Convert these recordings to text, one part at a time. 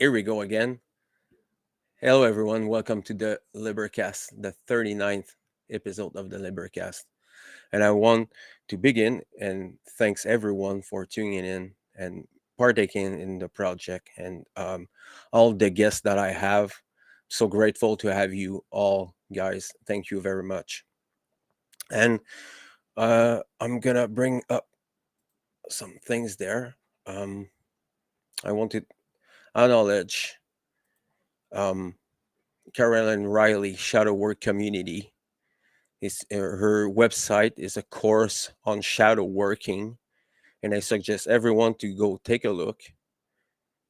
Here we go again. Hello, everyone. Welcome to the LIBERcast, the 39th episode of the LIBERcast. And I want to begin and thanks everyone for tuning in and partaking in the project and all the guests that I have. So grateful to have you all, guys. Thank you very much. And I'm going to bring up some things there. I want to acknowledge Caroline Riley Shadow Work Community. Her website is a course on shadow working, and I suggest everyone to go take a look.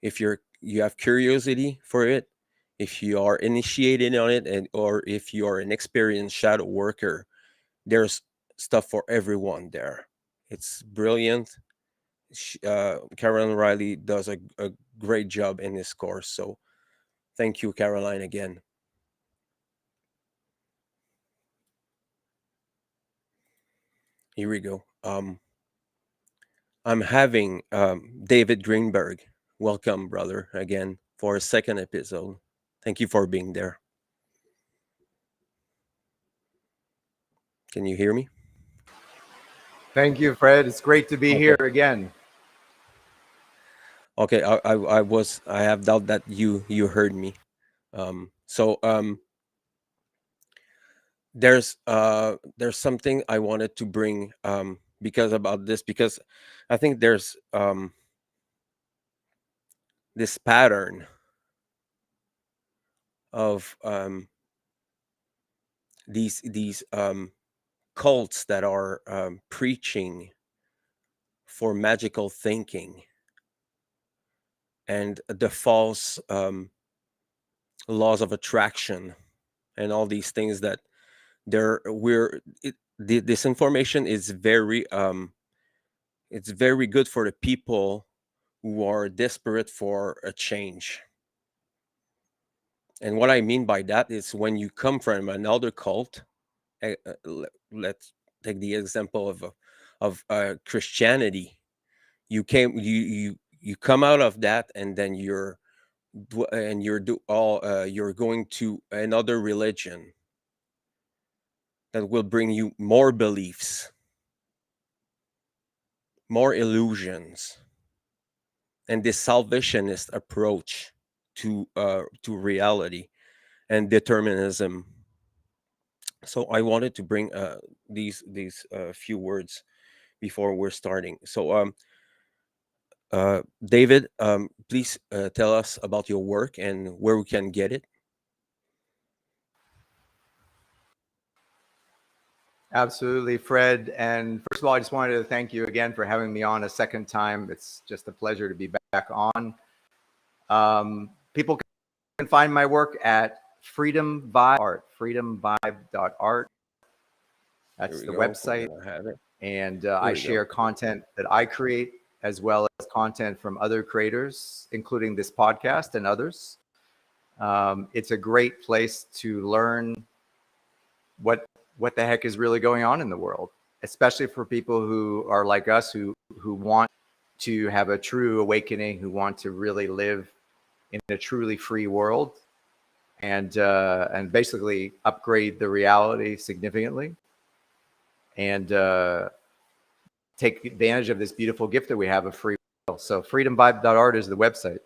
If you have curiosity for it, if you are initiated on it, and or if you are an experienced shadow worker, there's stuff for everyone there. It's brilliant. Caroline Riley does a great job in this course. So thank you, Caroline, again. Here we go. I'm having David Greenberg. Welcome, brother, again for a second episode. Thank you for being there. Can you hear me? Thank you, Fred. It's great to be here again. Okay, I have doubt that you heard me. There's something I wanted to bring because I think there's this pattern of these cults that are preaching for magical thinking and the false laws of attraction and all these things that this information is it's very good for the people who are desperate for a change. And what I mean by that is when you come from another cult, let's take the example of Christianity. You come out of that, and then you're going to another religion that will bring you more beliefs, more illusions, and this salvationist approach to reality and determinism. So I wanted to bring these few words before we're starting. So David, please tell us about your work and where we can get it. Absolutely, Fred. And first of all, I just wanted to thank you again for having me on a second time. It's just a pleasure to be back on. People can find my work at Freedom Vibe Art, freedomvibe.art. That's the website. And I share content that I create as well as content from other creators, including this podcast and others. It's a great place to learn what the heck is really going on in the world, especially for people who are like us, who want to have a true awakening, who want to really live in a truly free world, and basically upgrade the reality significantly, and take advantage of this beautiful gift that we have of free will. So freedomvibe.art is the website.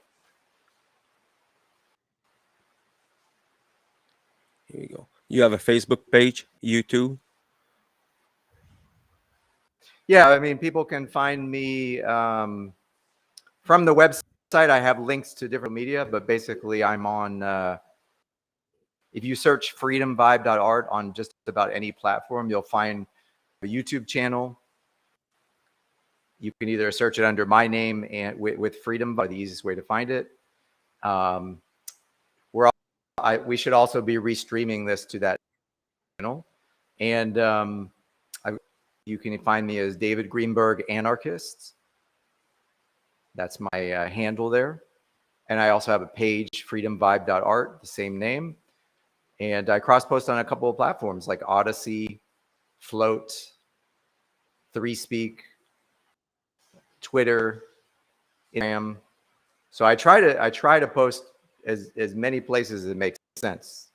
Here you go. You have a Facebook page, YouTube? Yeah, I mean, people can find me from the website. I have links to different media, but basically I'm on, if you search freedomvibe.art on just about any platform, you'll find a YouTube channel. You can either search it under my name and with Freedom, the easiest way to find it. We should also be restreaming this to that channel. And you can find me as David Greenberg Anarchist. That's my handle there. And I also have a page, freedomvibe.art, the same name. And I cross-post on a couple of platforms like Odyssey, Float, 3Speak, Twitter, Instagram. So I try to post as many places as it makes sense.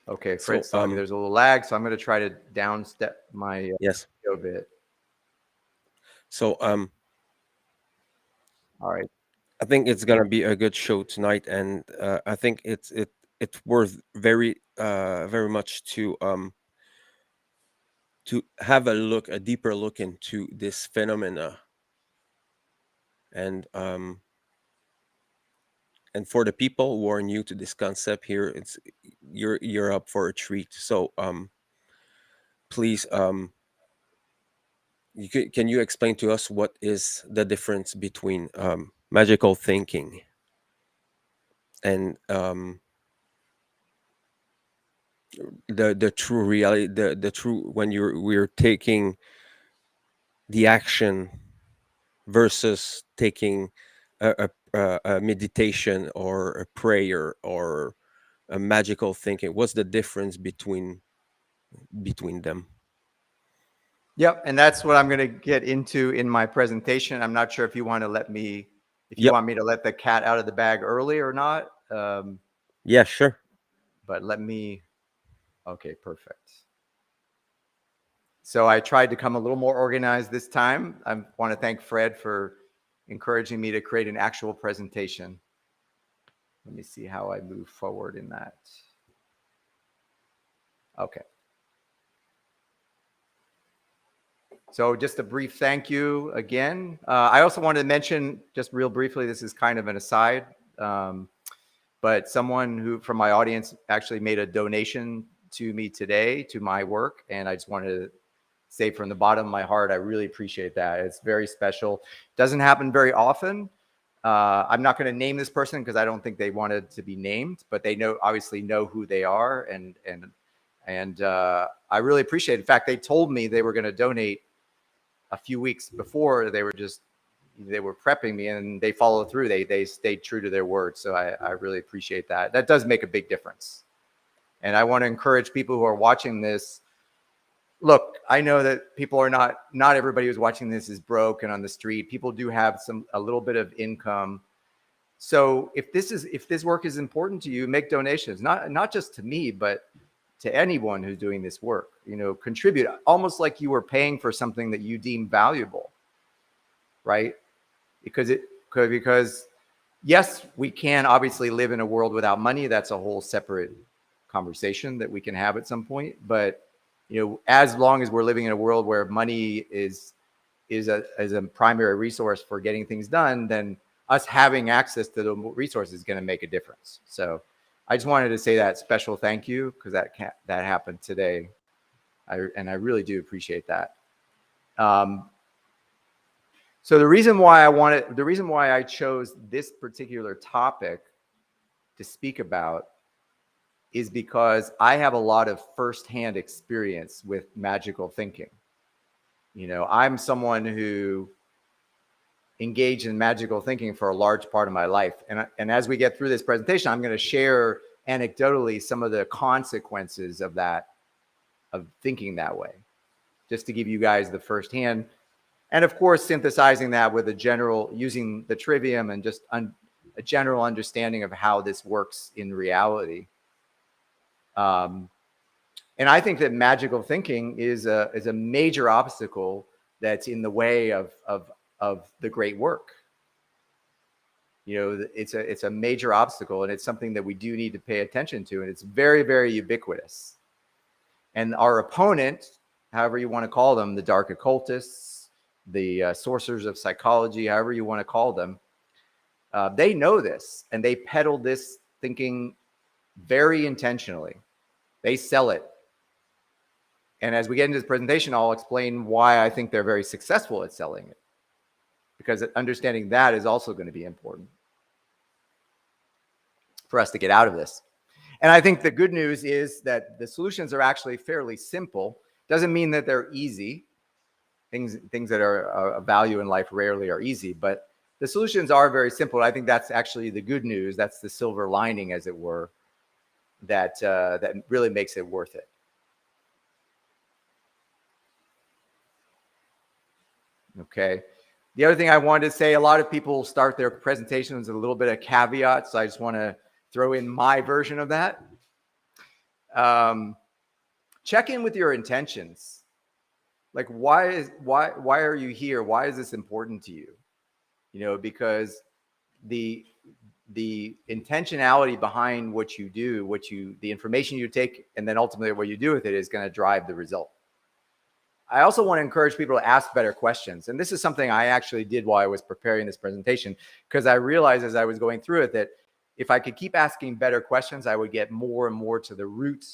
Okay, Fred's talking. There's a little lag, so I'm going to try to downstep my yes video bit. So all right. I think it's gonna be a good show tonight, and I think it's worth very much to have a deeper look into this phenomena, and for the people who are new to this concept here, it's you're up for a treat. So please, can you explain to us what is the difference between magical thinking and the true reality, the true, when we're taking the action versus taking a meditation or a prayer or a magical thinking? What's the difference between them? Yep, and that's what I'm going to get into in my presentation. I'm not sure if you want to let me, you want me to let the cat out of the bag early or not. Yeah, sure. But let me. Okay, perfect. So I tried to come a little more organized this time. I want to thank Fred for encouraging me to create an actual presentation. Let me see how I move forward in that. Okay. So just a brief thank you again. I also wanted to mention, just real briefly, this is kind of an aside, but someone who from my audience actually made a donation to me today to my work, and I just wanted to say from the bottom of my heart, I really appreciate that. It's very special. Doesn't happen very often. I'm not going to name this person because I don't think they wanted to be named, but they obviously know who they are, and I really appreciate it. In fact, they told me they were going to donate a few weeks before. They were prepping me, and they followed through. They stayed true to their word. So I really appreciate that. That does make a big difference. And I want to encourage people who are watching this. Look, I know that people are not everybody who's watching this is broke and on the street. People do have a little bit of income. So if this work is important to you, make donations, not just to me, but to anyone who's doing this work. Contribute, almost like you were paying for something that you deem valuable, right? Because yes, we can obviously live in a world without money. That's a whole separate conversation that we can have at some point. But as long as we're living in a world where money is a primary resource for getting things done, then us having access to the resources is going to make a difference. So I just wanted to say that special thank you, because that happened today. And I really do appreciate that. So the reason why I chose this particular topic to speak about is because I have a lot of firsthand experience with magical thinking. I'm someone who engaged in magical thinking for a large part of my life. And as we get through this presentation, I'm going to share anecdotally some of the consequences of thinking that way, just to give you guys the firsthand. And of course, synthesizing that with using the trivium and just a general understanding of how this works in reality. And I think that magical thinking is a major obstacle that's in the way of the great work. It's a major obstacle, and it's something that we do need to pay attention to, and it's very, very ubiquitous. And our opponent, however you want to call them, the dark occultists, the sorcerers of psychology, however you want to call them, they know this, and they peddle this thinking very intentionally. They sell it. And as we get into this presentation, I'll explain why I think they're very successful at selling it, because understanding that is also going to be important for us to get out of this. And I think the good news is that the solutions are actually fairly simple. Doesn't mean that they're easy. Things that are of value in life rarely are easy, but the solutions are very simple. I think that's actually the good news. That's the silver lining, as it were, that really makes it worth it. Okay. The other thing I wanted to say, a lot of people start their presentations with a little bit of caveat, so I just want to throw in my version of that. Check in with your intentions. Like, why are you here? Why is this important to you? Because the intentionality behind what you do, the information you take, and then ultimately what you do with it is going to drive the result. I also want to encourage people to ask better questions. And this is something I actually did while I was preparing this presentation, because I realized as I was going through it that if I could keep asking better questions, I would get more and more to the root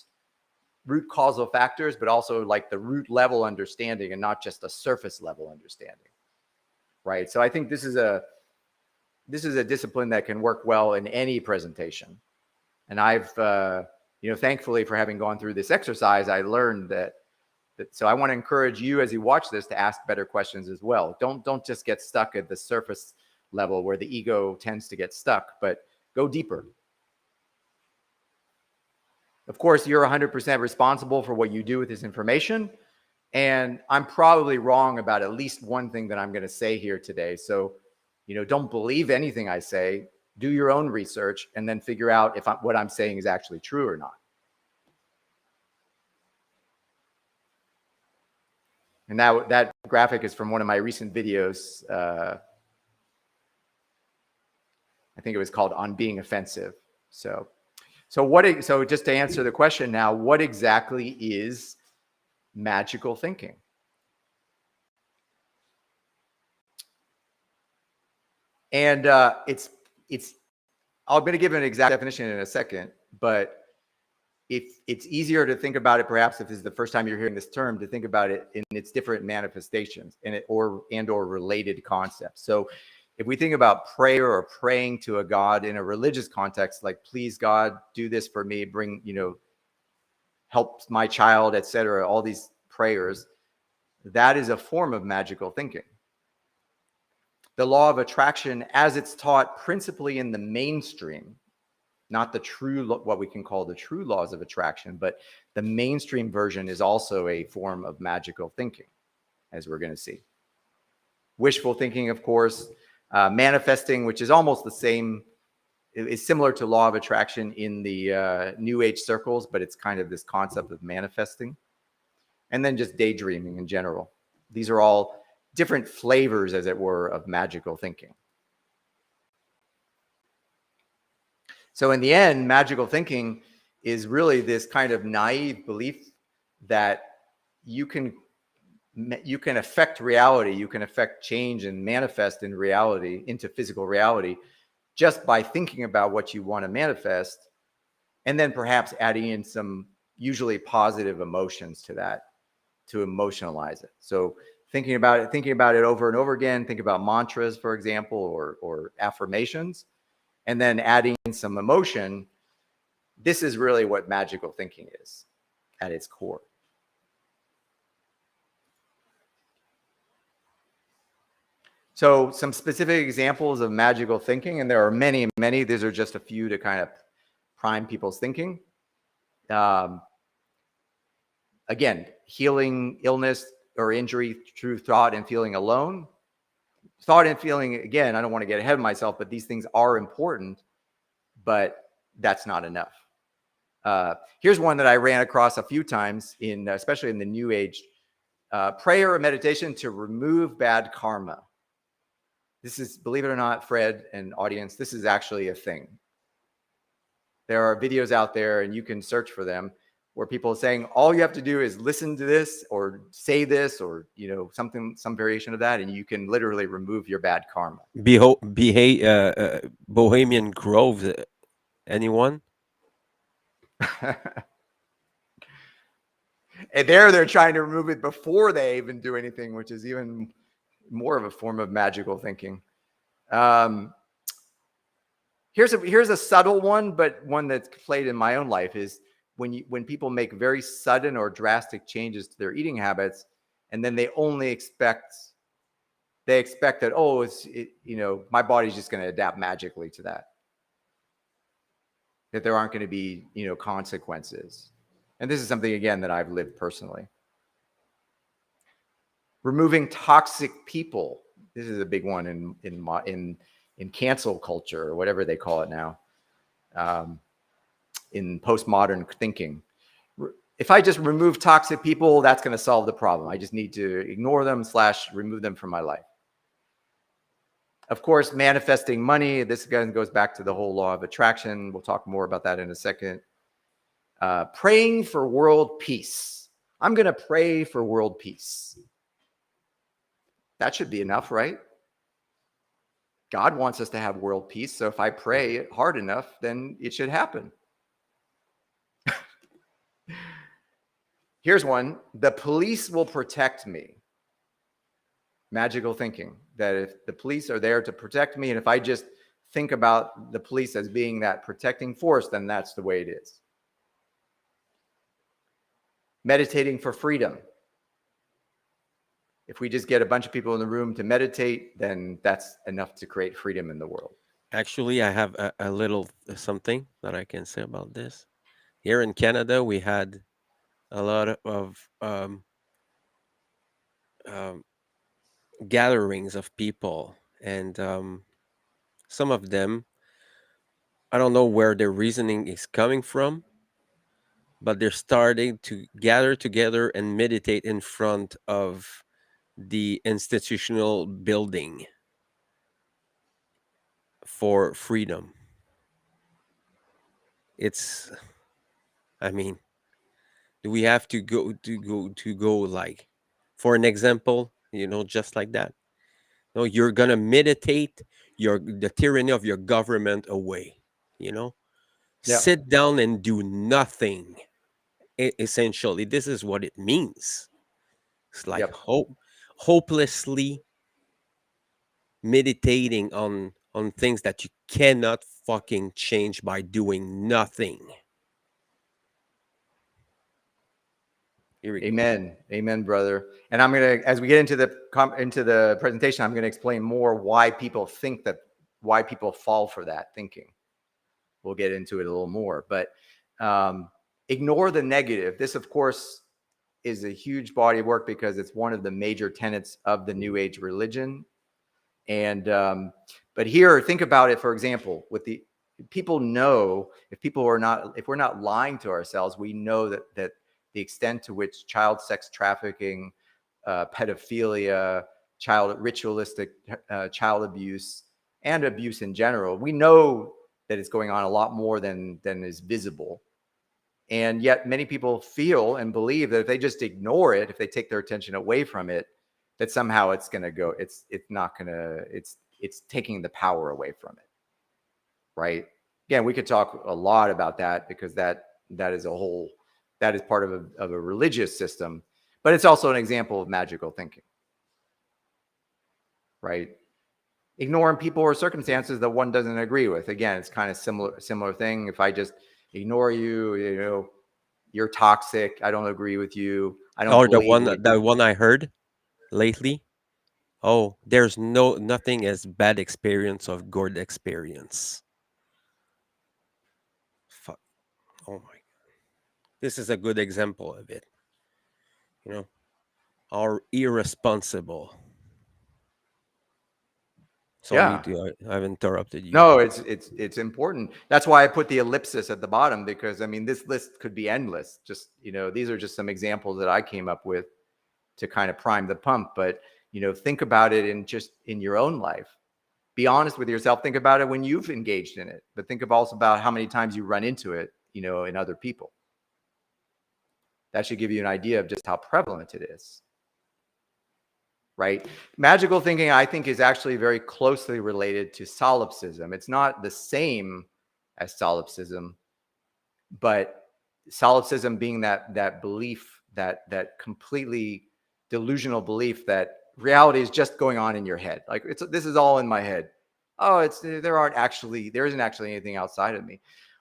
causal factors, but also like the root level understanding and not just a surface level understanding. Right. So I think this is a discipline that can work well in any presentation. And I've, thankfully for having gone through this exercise, I learned that. So I want to encourage you as you watch this to ask better questions as well. Don't just get stuck at the surface level where the ego tends to get stuck, but go deeper. Of course, you're 100% responsible for what you do with this information. And I'm probably wrong about at least one thing that I'm going to say here today. So, don't believe anything I say. Do your own research and then figure out if what I'm saying is actually true or not. And that graphic is from one of my recent videos. I think it was called "On Being Offensive." So just to answer the question now, what exactly is magical thinking? And it's I'm going to give an exact definition in a second, but if it's easier to think about it, perhaps if this is the first time you're hearing this term, to think about it in its different manifestations or related concepts. So if we think about prayer or praying to a God in a religious context, like, please God, do this for me, bring, help my child, etc., all these prayers, that is a form of magical thinking. The law of attraction, as it's taught principally in the mainstream, not the true, what we can call the true laws of attraction, but the mainstream version is also a form of magical thinking, as we're going to see. Wishful thinking, of course, manifesting, which is almost the same, is similar to law of attraction in the New Age circles, but it's kind of this concept of manifesting. And then just daydreaming in general. These are all different flavors, as it were, of magical thinking. So in the end, magical thinking is really this kind of naive belief that you can affect reality, you can affect change and manifest in reality, into physical reality, just by thinking about what you want to manifest, and then perhaps adding in some usually positive emotions to that to emotionalize it. So thinking about it over and over again, think about mantras, for example, or affirmations, and then adding in some emotion. This is really what magical thinking is at its core. So some specific examples of magical thinking, and there are many, many. These are just a few to kind of prime people's thinking. Again, healing illness or injury through thought and feeling alone. Thought and feeling, again, I don't want to get ahead of myself, but these things are important, but that's not enough. Here's one that I ran across a few times, especially in the New Age: prayer or meditation to remove bad karma. This is, believe it or not, Fred and audience, this is actually a thing. There are videos out there, and you can search for them, where people are saying all you have to do is listen to this or say this, or some variation of that, and you can literally remove your bad karma. Bohemian Grove. Anyone? And they're trying to remove it before they even do anything, which is even more of a form of magical thinking. Here's a subtle one, but one that's played in my own life, is when people make very sudden or drastic changes to their eating habits, and then they expect that, oh, my body's just going to adapt magically to that there aren't going to be consequences. And this is something, again, that I've lived personally. Removing toxic people. This is a big one in cancel culture, or whatever they call it now, in postmodern thinking. If I just remove toxic people, that's going to solve the problem. I just need to ignore them / remove them from my life. Of course, manifesting money. This again goes back to the whole law of attraction. We'll talk more about that in a second. Praying for world peace. I'm going to pray for world peace. That should be enough, right? God wants us to have world peace. So if I pray hard enough, then it should happen. Here's one. The police will protect me. Magical thinking, that if the police are there to protect me, and if I just think about the police as being that protecting force, then that's the way it is. Meditating for freedom. If we just get a bunch of people in the room to meditate, then that's enough to create freedom in the world. Actually, I have a little something that I can say about this. Here in Canada, we had a lot of um, gatherings of people, and some of them, I don't know where their reasoning is coming from, but they're starting to gather together and meditate in front of the institutional building for freedom. It's, I mean, do we have to go like, for an example, just like that? No, you're gonna meditate the tyranny of your government away. You know, Yeah. sit down and do nothing. Essentially, this is what it means. It's like Yep. hopelessly meditating on things that you cannot fucking change by doing nothing. Here we go. Amen. Amen, brother. And I'm going to, as we get into the presentation, I'm going to explain more why people fall for that thinking. We'll get into it a little more, but ignore the negative. This, of course, is a huge body of work because it's one of the major tenets of the New Age religion. And but here, think about it. For example, with the people know, if we're not lying to ourselves, we know that the extent to which child sex trafficking, pedophilia, ritualistic child abuse, and abuse in general, we know that it's going on a lot more than is visible. And yet many people feel and believe that if they just ignore it, if they take their attention away from it, that somehow it's going to go, it's taking the power away from it. Right. Again, we could talk a lot about that because that is part of a religious system, but it's also an example of magical thinking. Right. Ignoring people or circumstances that one doesn't agree with. Again, it's kind of similar thing. If I just ignore you, you're toxic. I don't agree with you. I don't Or the believe one what the one I heard lately. Oh, there's nothing as bad experience of good experience. Fuck. Oh my. This is a good example of it. You know. are irresponsible. Sorry Yeah. to I've interrupted you. No, it's important. That's why I put the ellipsis at the bottom, because I mean, this list could be endless. Just, these are just some examples that I came up with to kind of prime the pump. But, think about it in your own life. Be honest with yourself. Think about it when you've engaged in it, but think also about how many times you run into it, in other people. That should give you an idea of just how prevalent it is. Right? Magical thinking, I think, is actually very closely related to solipsism. It's not the same as solipsism, but solipsism being that belief, that completely delusional belief that reality is just going on in your head. Like, this is all in my head. Oh, there isn't actually anything outside of me.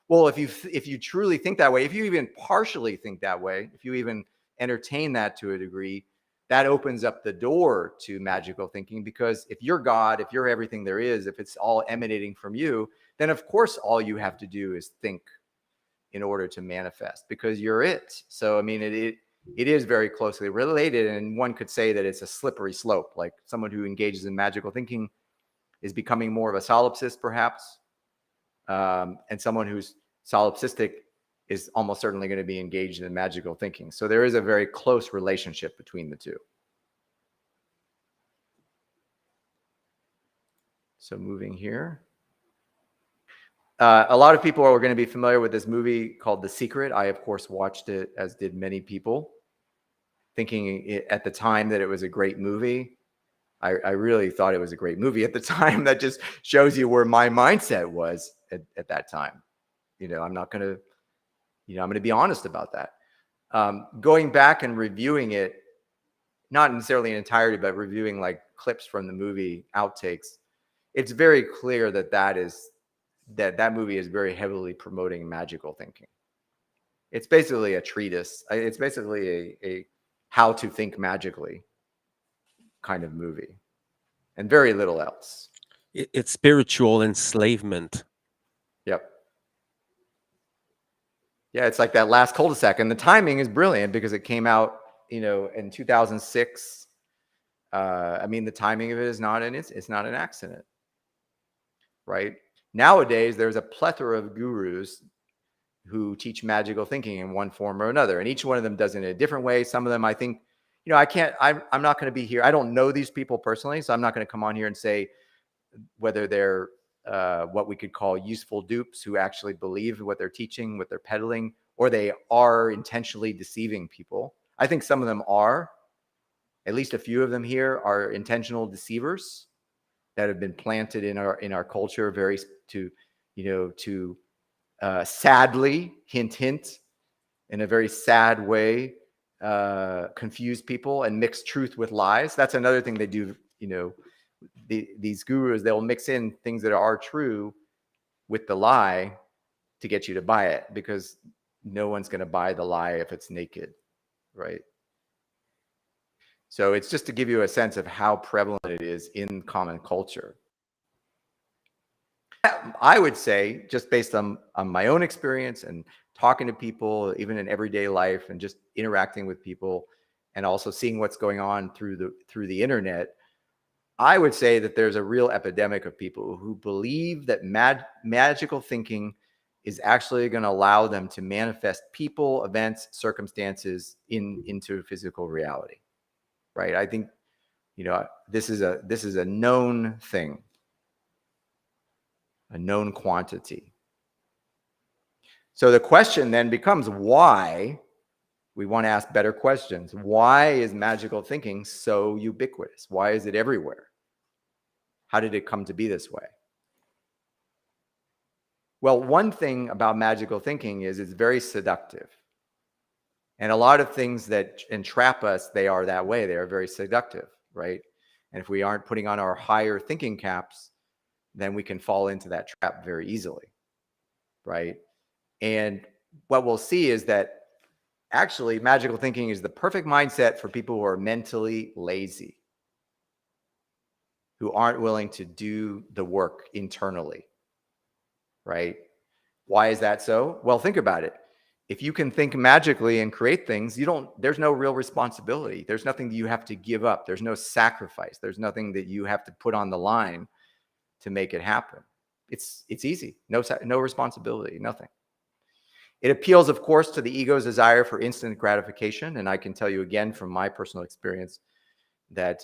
Well, if you truly think that way, if you even partially think that way, if you even entertain that to a degree, that opens up the door to magical thinking. Because if you're God, if you're everything there is, if it's all emanating from you, then of course all you have to do is think in order to manifest, because you're it. So I mean, it is very closely related, and one could say that it's a slippery slope. Like, someone who engages in magical thinking is becoming more of a solipsist, perhaps, and someone who's solipsistic is almost certainly going to be engaged in magical thinking. So there is a very close relationship between the two. So moving here. A lot of people are going to be familiar with this movie called The Secret. I, of course, watched it, as did many people, thinking at the time that it was a great movie. I really thought it was a great movie at the time. That just shows you where my mindset was at that time. I'm not going to, I'm going to be honest about that. Going back and reviewing it, not necessarily in entirety, but reviewing like clips from the movie, outtakes, it's very clear that movie is very heavily promoting magical thinking. It's basically a treatise. It's basically a how to think magically kind of movie, and very little else. It's spiritual enslavement. Yep. Yeah, it's like that last cul-de-sac, and the timing is brilliant because it came out, in 2006. I mean, the timing of it is it's not an accident, right? Nowadays, there's a plethora of gurus who teach magical thinking in one form or another, and each one of them does it in a different way. Some of them, I think, I'm not going to be here. I don't know these people personally, so I'm not going to come on here and say whether they're what we could call useful dupes who actually believe what they're teaching, what they're peddling, or they are intentionally deceiving people. I think some of them are. At least a few of them here are intentional deceivers that have been planted in our culture, to sadly, hint, hint, in a very sad way, confuse people and mix truth with lies. That's another thing they do. These gurus, they'll mix in things that are true with the lie to get you to buy it, because no one's going to buy the lie if it's naked, right? So it's just to give you a sense of how prevalent it is in common culture. I would say, just based on my own experience and talking to people, even in everyday life, and just interacting with people, and also seeing what's going on through the internet, I would say that there's a real epidemic of people who believe that magical thinking is actually going to allow them to manifest people, events, circumstances into physical reality, right? I think, this is a known thing, a known quantity. So the question then becomes, why? We want to ask better questions. Why is magical thinking so ubiquitous? Why is it everywhere? How did it come to be this way? Well, one thing about magical thinking is it's very seductive. And a lot of things that entrap us, they are that way. They are very seductive, right? And if we aren't putting on our higher thinking caps, then we can fall into that trap very easily, right? And what we'll see is that actually magical thinking is the perfect mindset for people who are mentally lazy, who aren't willing to do the work internally, right? Why is that so? Well, think about it. if you can think magically and create things, there's no real responsibility. There's nothing that you have to give up. There's no sacrifice. There's nothing that you have to put on the line to make it happen. It's easy. No responsibility, nothing. It appeals, of course, to the ego's desire for instant gratification. And I can tell you again from my personal experience that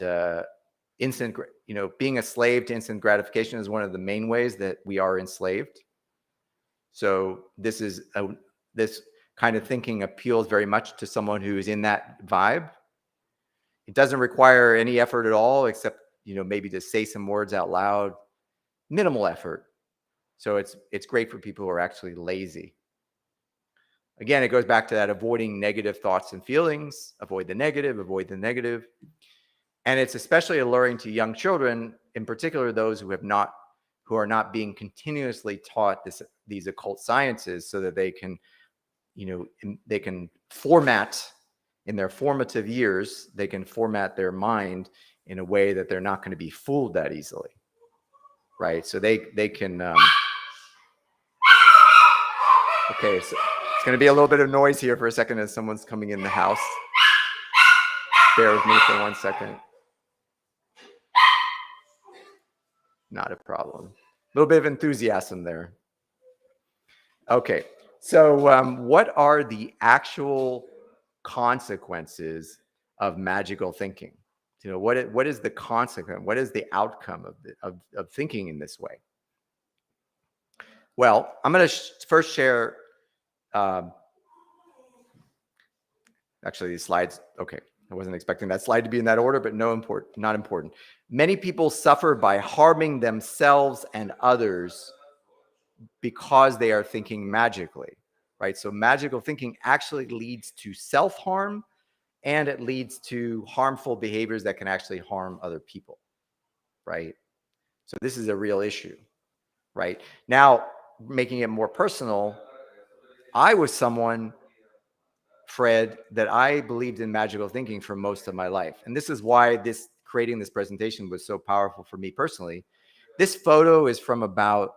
being a slave to instant gratification is one of the main ways that we are enslaved. So this kind of thinking appeals very much to someone who is in that vibe. It doesn't require any effort at all, except maybe to say some words out loud. Minimal effort. So it's great for people who are actually lazy. Again, it goes back to that avoiding negative thoughts and feelings. Avoid the negative, avoid the negative. And it's especially alluring to young children, in particular those who are not being continuously taught these occult sciences, so that they can format in their formative years, they can format their mind in a way that they're not going to be fooled that easily. Right? So they can okay, so it's going to be a little bit of noise here for a second as someone's coming in the house. Bear with me for 1 second. Not a problem. A little bit of enthusiasm there. Okay, so what are the actual consequences of magical thinking? What is the consequence? What is the outcome of thinking in this way? Well, I'm going to first share. Actually, these slides. Okay, I wasn't expecting that slide to be in that order, but not important. Many people suffer by harming themselves and others because they are thinking magically, right? So magical thinking actually leads to self-harm, and it leads to harmful behaviors that can actually harm other people, right? So this is a real issue, right? Now, making it more personal, I was someone, Fred, that I believed in magical thinking for most of my life. And this is why creating this presentation was so powerful for me personally. This photo is from about,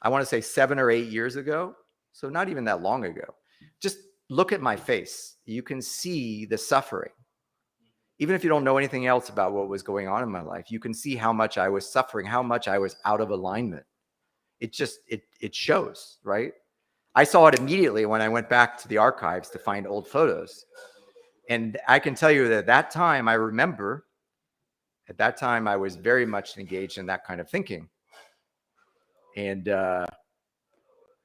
I want to say 7 or 8 years ago. So not even that long ago. Just look at my face. You can see the suffering. Even if you don't know anything else about what was going on in my life, you can see how much I was suffering, how much I was out of alignment. It shows, right? I saw it immediately when I went back to the archives to find old photos. And I can tell you that at that time, I remember, at that time, I was very much engaged in that kind of thinking. And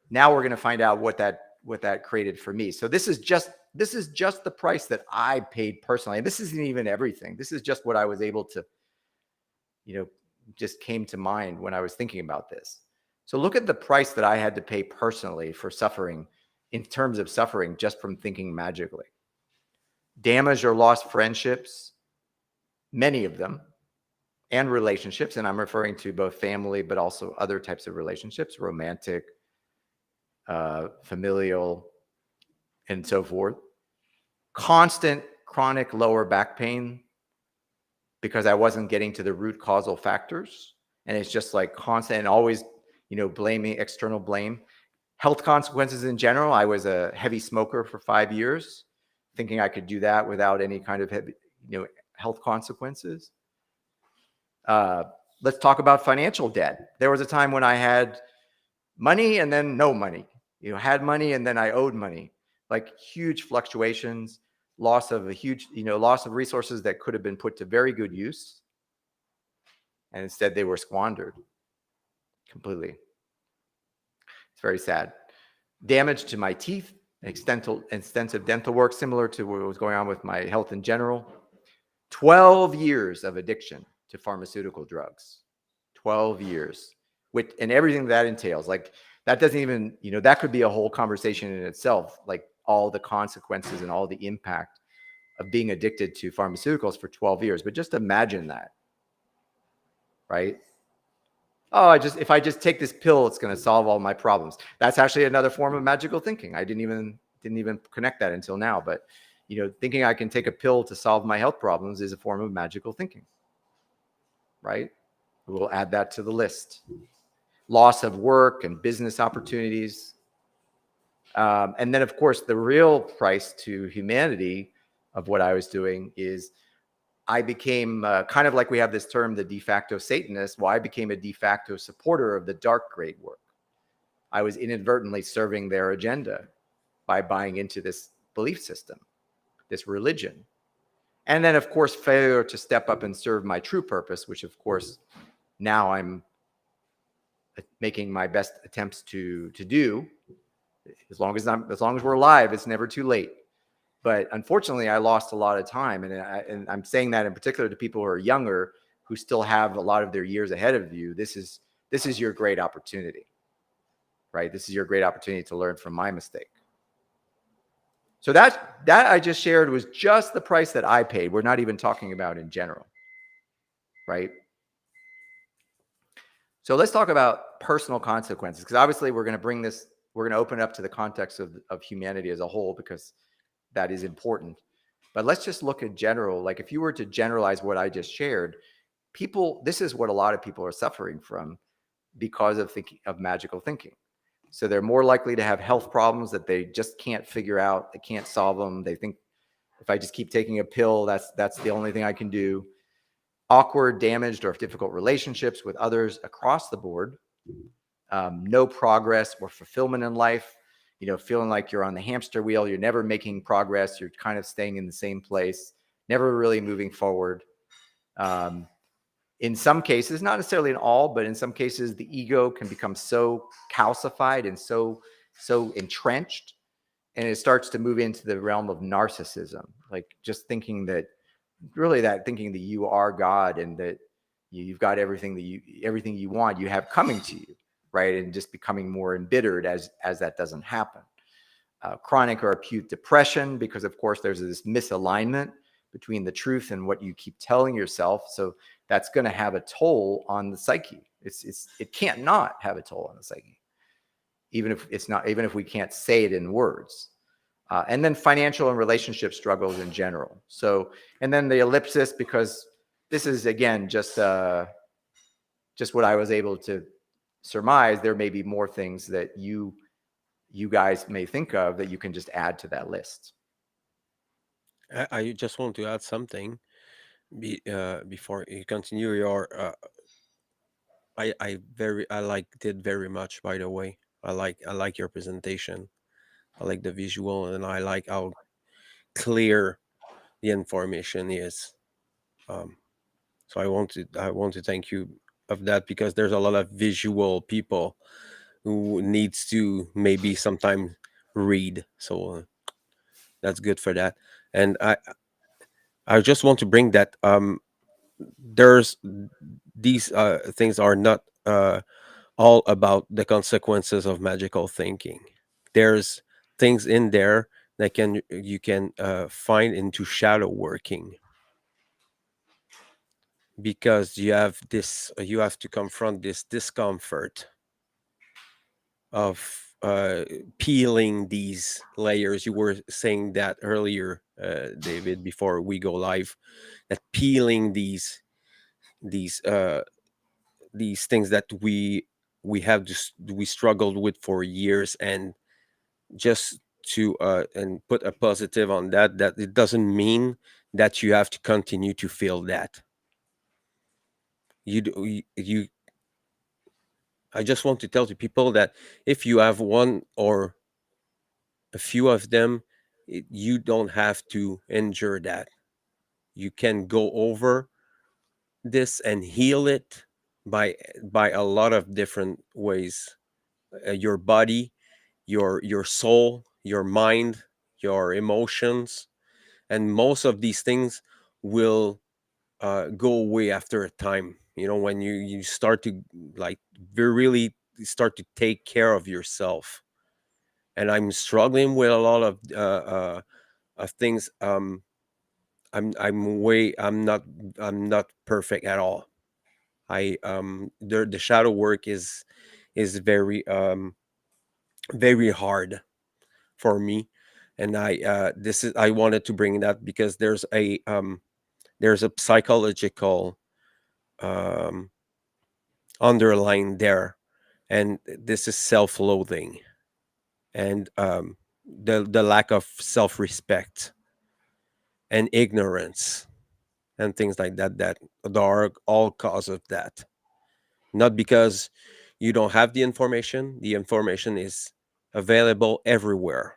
now we're going to find out what that created for me. So this is just the price that I paid personally. And this isn't even everything. This is just what I was able to, just came to mind when I was thinking about this. So look at the price that I had to pay personally for suffering, in terms of suffering just from thinking magically. Damaged or lost friendships, many of them, and relationships. And I'm referring to both family, but also other types of relationships, romantic, familial, and so forth. Constant chronic lower back pain because I wasn't getting to the root causal factors. And it's just like constant and always, blaming, external blame. Health consequences in general. I was a heavy smoker for 5 years, thinking I could do that without any kind of heavy, health consequences. Let's talk about financial debt. There was a time when I had money and then no money. Had money and then I owed money. Like huge fluctuations, loss of resources that could have been put to very good use. And instead they were squandered completely. It's very sad. Damage to my teeth, extensive dental work, similar to what was going on with my health in general. 12 years of addiction to pharmaceutical drugs. 12 years. And everything that entails. Like, that doesn't even, that could be a whole conversation in itself, like all the consequences and all the impact of being addicted to pharmaceuticals for 12 years. But just imagine that, right? Oh, if I just take this pill, it's going to solve all my problems. That's actually another form of magical thinking. I didn't even connect that until now. But, thinking I can take a pill to solve my health problems is a form of magical thinking, right? We'll add that to the list. Loss of work and business opportunities. And then, of course, the real price to humanity of what I was doing is I became kind of like we have this term, the de facto Satanist. Well, I became a de facto supporter of the dark grade work. I was inadvertently serving their agenda by buying into this belief system, this religion. And then, of course, failure to step up and serve my true purpose, which, of course, now I'm making my best attempts to do. As long as we're alive, it's never too late. But unfortunately, I lost a lot of time, and I'm saying that in particular to people who are younger, who still have a lot of their years ahead of you. This is your great opportunity, right? This is your great opportunity to learn from my mistake. So that I just shared was just the price that I paid. We're not even talking about in general, right? So let's talk about personal consequences, because obviously we're going to open it up to the context of humanity as a whole, because that is important. But let's just look at general. Like, if you were to generalize what I just shared, this is what a lot of people are suffering from because of magical thinking. So they're more likely to have health problems that they just can't figure out. They can't solve them. They think, if I just keep taking a pill, that's the only thing I can do. Awkward, damaged, or difficult relationships with others across the board. No progress or fulfillment in life. Feeling like you're on the hamster wheel. You're never making progress. You're kind of staying in the same place, never really moving forward. In some cases, not necessarily in all, but in some cases, the ego can become so calcified and so entrenched, and it starts to move into the realm of narcissism, like just thinking that you are God, and that you've got everything you want, you have coming to you, right? And just becoming more embittered as that doesn't happen. Chronic or acute depression, because of course there's this misalignment between the truth and what you keep telling yourself. So that's going to have a toll on the psyche. It can't not have a toll on the psyche, even if we can't say it in words. And then financial and relationship struggles in general. So, and then the ellipsis, because this is, again, just what I was able to surmise. There may be more things that you guys may think of that you can just add to that list. I just want to add something before you continue your. I did very much. By the way, I like your presentation. I like the visual, and I like how clear the information is. Um, so I want to thank you of that, because there's a lot of visual people who needs to maybe sometime read. So that's good for that. And I just want to bring that there's these things are not all about the consequences of magical thinking. There's things in there that you can find into shadow working, because you have to confront this discomfort of peeling these layers. You were saying that earlier, David, before we go live, that peeling these uh these things that we struggled with for years, and just to and put a positive on that it doesn't mean that you have to continue to feel that. You I just want to tell to people that if you have one or a few of them, you don't have to endure that. You can go over this and heal it by a lot of different ways. Your body, your soul, your mind, your emotions, and most of these things will go away after a time. When you start to, like, really start to take care of yourself. And I'm struggling with a lot of things. I'm not perfect at all. The shadow work is very hard for me. And I wanted to bring that because there's a psychological um underlying there, and this is self-loathing. and the lack of self-respect and ignorance and things like that, that are all cause of that. Not because you don't have the information is available everywhere.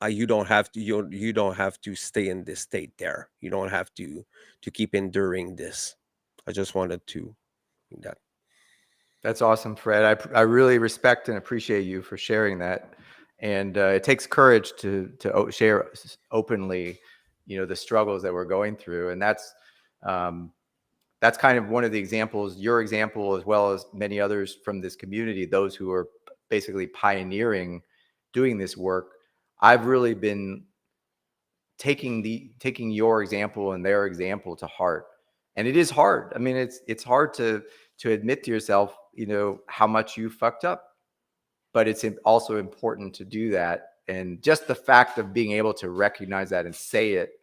You don't have to, you don't have to stay in this state there. You don't have to keep enduring this. I just wanted to that. That's awesome, Fred. I really respect and appreciate you for sharing that. And it takes courage to share openly, the struggles that we're going through. And um, that's kind of one of the examples, your example, as well as many others from this community, those who are basically pioneering doing this work. I've really been taking your example and their example to heart. And it is hard. I mean, it's hard to admit to yourself, how much you fucked up, but it's also important to do that. And just the fact of being able to recognize that and say it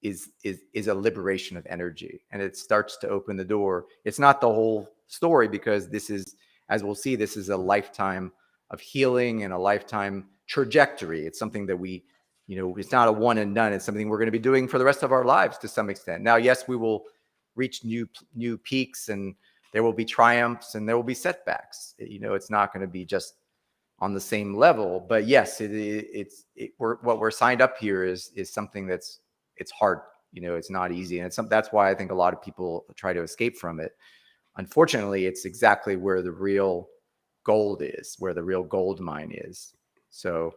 is a liberation of energy, and it starts to open the door. It's not the whole story, because this is, as we'll see, this is a lifetime of healing and a lifetime trajectory. It's something that it's not a one and done. It's something we're going to be doing for the rest of our lives to some extent. Now, yes, we will reach new peaks, and there will be triumphs and there will be setbacks. It's not going to be just on the same level, but yes, what we're signed up here is something it's hard. It's not easy. And that's why I think a lot of people try to escape from it. Unfortunately, it's exactly where the real gold is, where the real gold mine is. So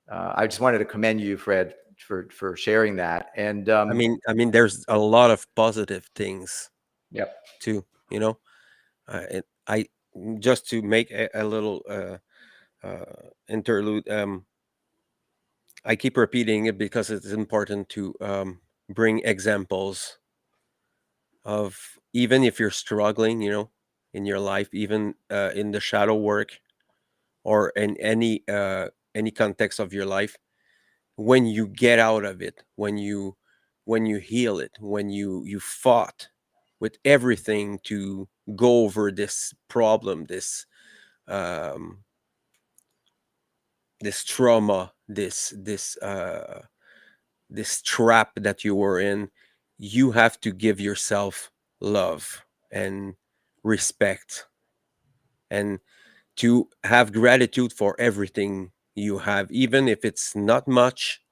I just wanted to commend you, Fred, for sharing that. And There's a lot of positive things yep. too. I just to make a little interlude. I keep repeating it because it's important to bring examples of, even if you're struggling, in your life, even in the shadow work or in any context of your life, when you get out of it, when you heal it, when you fought with everything to go over this problem, um, this trauma, this trap that you were in, you have to give yourself love and respect, and to have gratitude for everything you have, even if it's not much.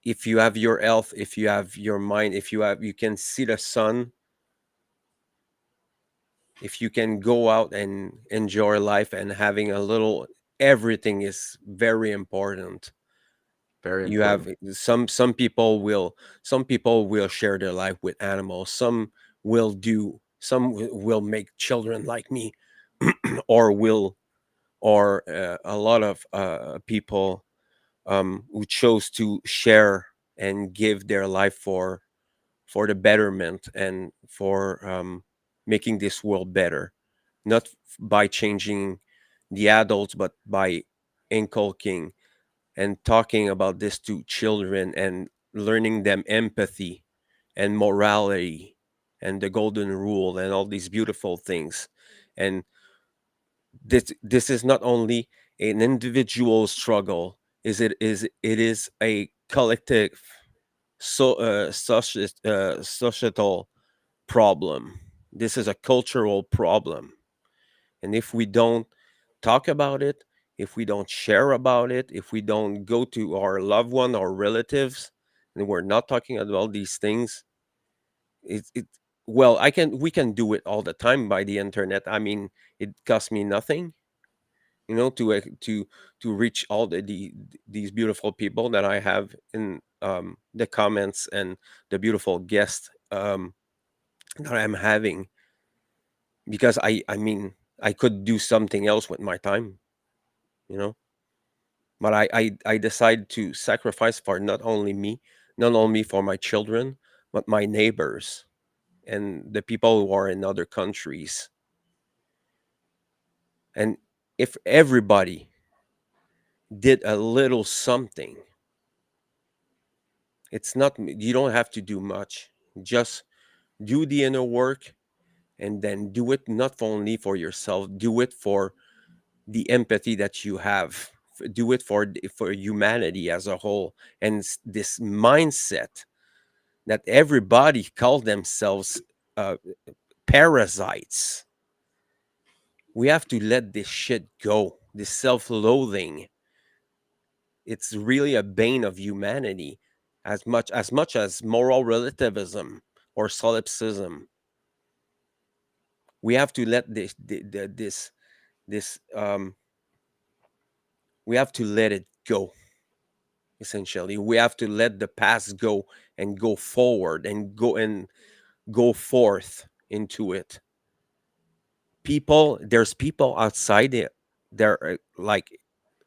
If you have your health, if you have your mind, if you can see the sun, if you can go out and enjoy life and having a little, everything is very important. Very You have important. some people will share their life with animals, some will make children like me, or a lot of people who chose to share and give their life for the betterment and for making this world better, not by changing the adults, but by inculcating and talking about this to children and learning them empathy and morality and the golden rule and all these beautiful things. And this is not only an individual struggle, it is a collective, societal problem. This is a cultural problem. And if we don't talk about it, if we don't share about it, if we don't go to our loved one or relatives, and we're not talking about these things, it well, we can do it all the time by the internet. It costs me nothing, to reach all these beautiful people that I have in the comments, and the beautiful guests that I'm having, because I could do something else with my time, you know but I decide to sacrifice for not only me, not only for my children, but my neighbors and the people who are in other countries. And if everybody did a little something, you don't have to do much. Just do the inner work, and then do it not only for yourself, do it for the empathy that you have. Do it for humanity as a whole, and this mindset that everybody call themselves uh, parasites. We have to let this shit go. This self-loathing. It's really a bane of humanity, as much as moral relativism or solipsism. We have to let this we have to let it go. Essentially, we have to let the past go and go forward and go forth into it. There's people outside it. They're like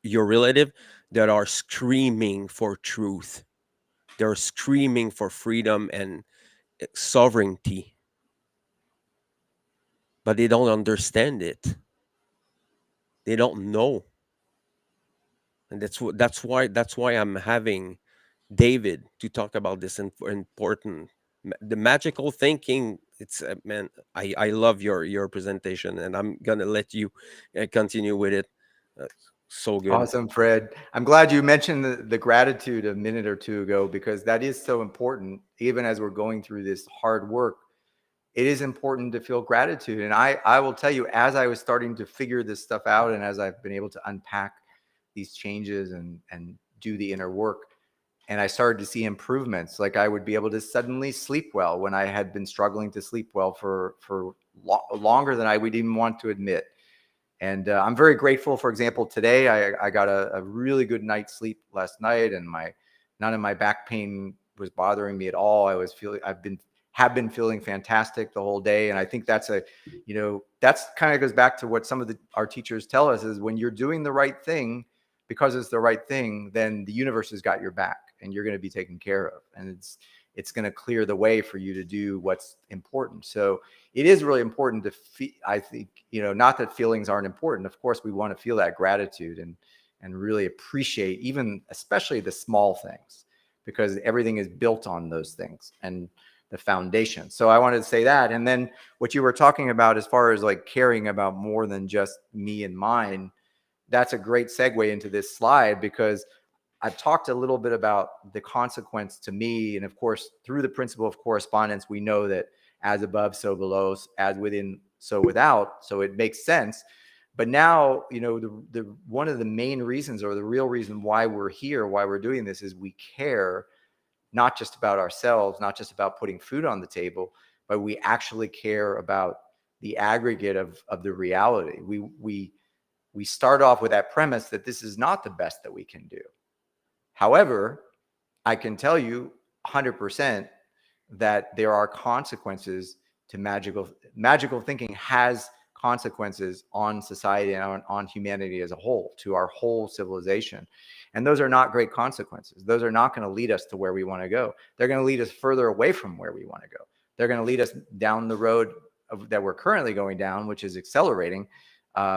your relative that are screaming for truth. They're screaming for freedom and sovereignty, but they don't understand it. They don't know, and that's why I'm having David to talk about this important the magical thinking. It's man, I love your presentation, and I'm gonna let you continue with it. Uh, so good. Awesome, Fred. I'm glad you mentioned the gratitude a minute or two ago, because that is so important. Even as we're going through this hard work, it is important to feel gratitude. And I will tell you, as I was starting to figure this stuff out, and as I've been able to unpack these changes and do the inner work, and I started to see improvements, like I would be able to suddenly sleep well when I had been struggling to sleep well for longer than I would even want to admit. And I'm very grateful. For example, today I got a really good night's sleep last night, and none of my back pain was bothering me at all. Have been feeling fantastic the whole day, and I think that's that's kind of goes back to what some of our teachers tell us, is when you're doing the right thing because it's the right thing, then the universe has got your back, and you're going to be taken care of, and it's going to clear the way for you to do what's important. So it is really important to feel, I think, not that feelings aren't important. Of course, we want to feel that gratitude and really appreciate even, especially the small things, because everything is built on those things and the foundation. So I wanted to say that. And then what you were talking about as far as like caring about more than just me and mine, that's a great segue into this slide, because I've talked a little bit about the consequence to me. And of course, through the principle of correspondence, we know that as above, so below, as within, so without. So it makes sense. But now, the one of the main reasons, or the real reason why we're here, why we're doing this, is we care not just about ourselves, not just about putting food on the table, but we actually care about the aggregate of the reality. We start off with that premise that this is not the best that we can do. However, I can tell you 100% that there are consequences to magical thinking. Has consequences on society and on humanity as a whole, to our whole civilization. And those are not great consequences. Those are not going to lead us to where we want to go. They're going to lead us further away from where we want to go. They're going to lead us down the road that we're currently going down, which is accelerating,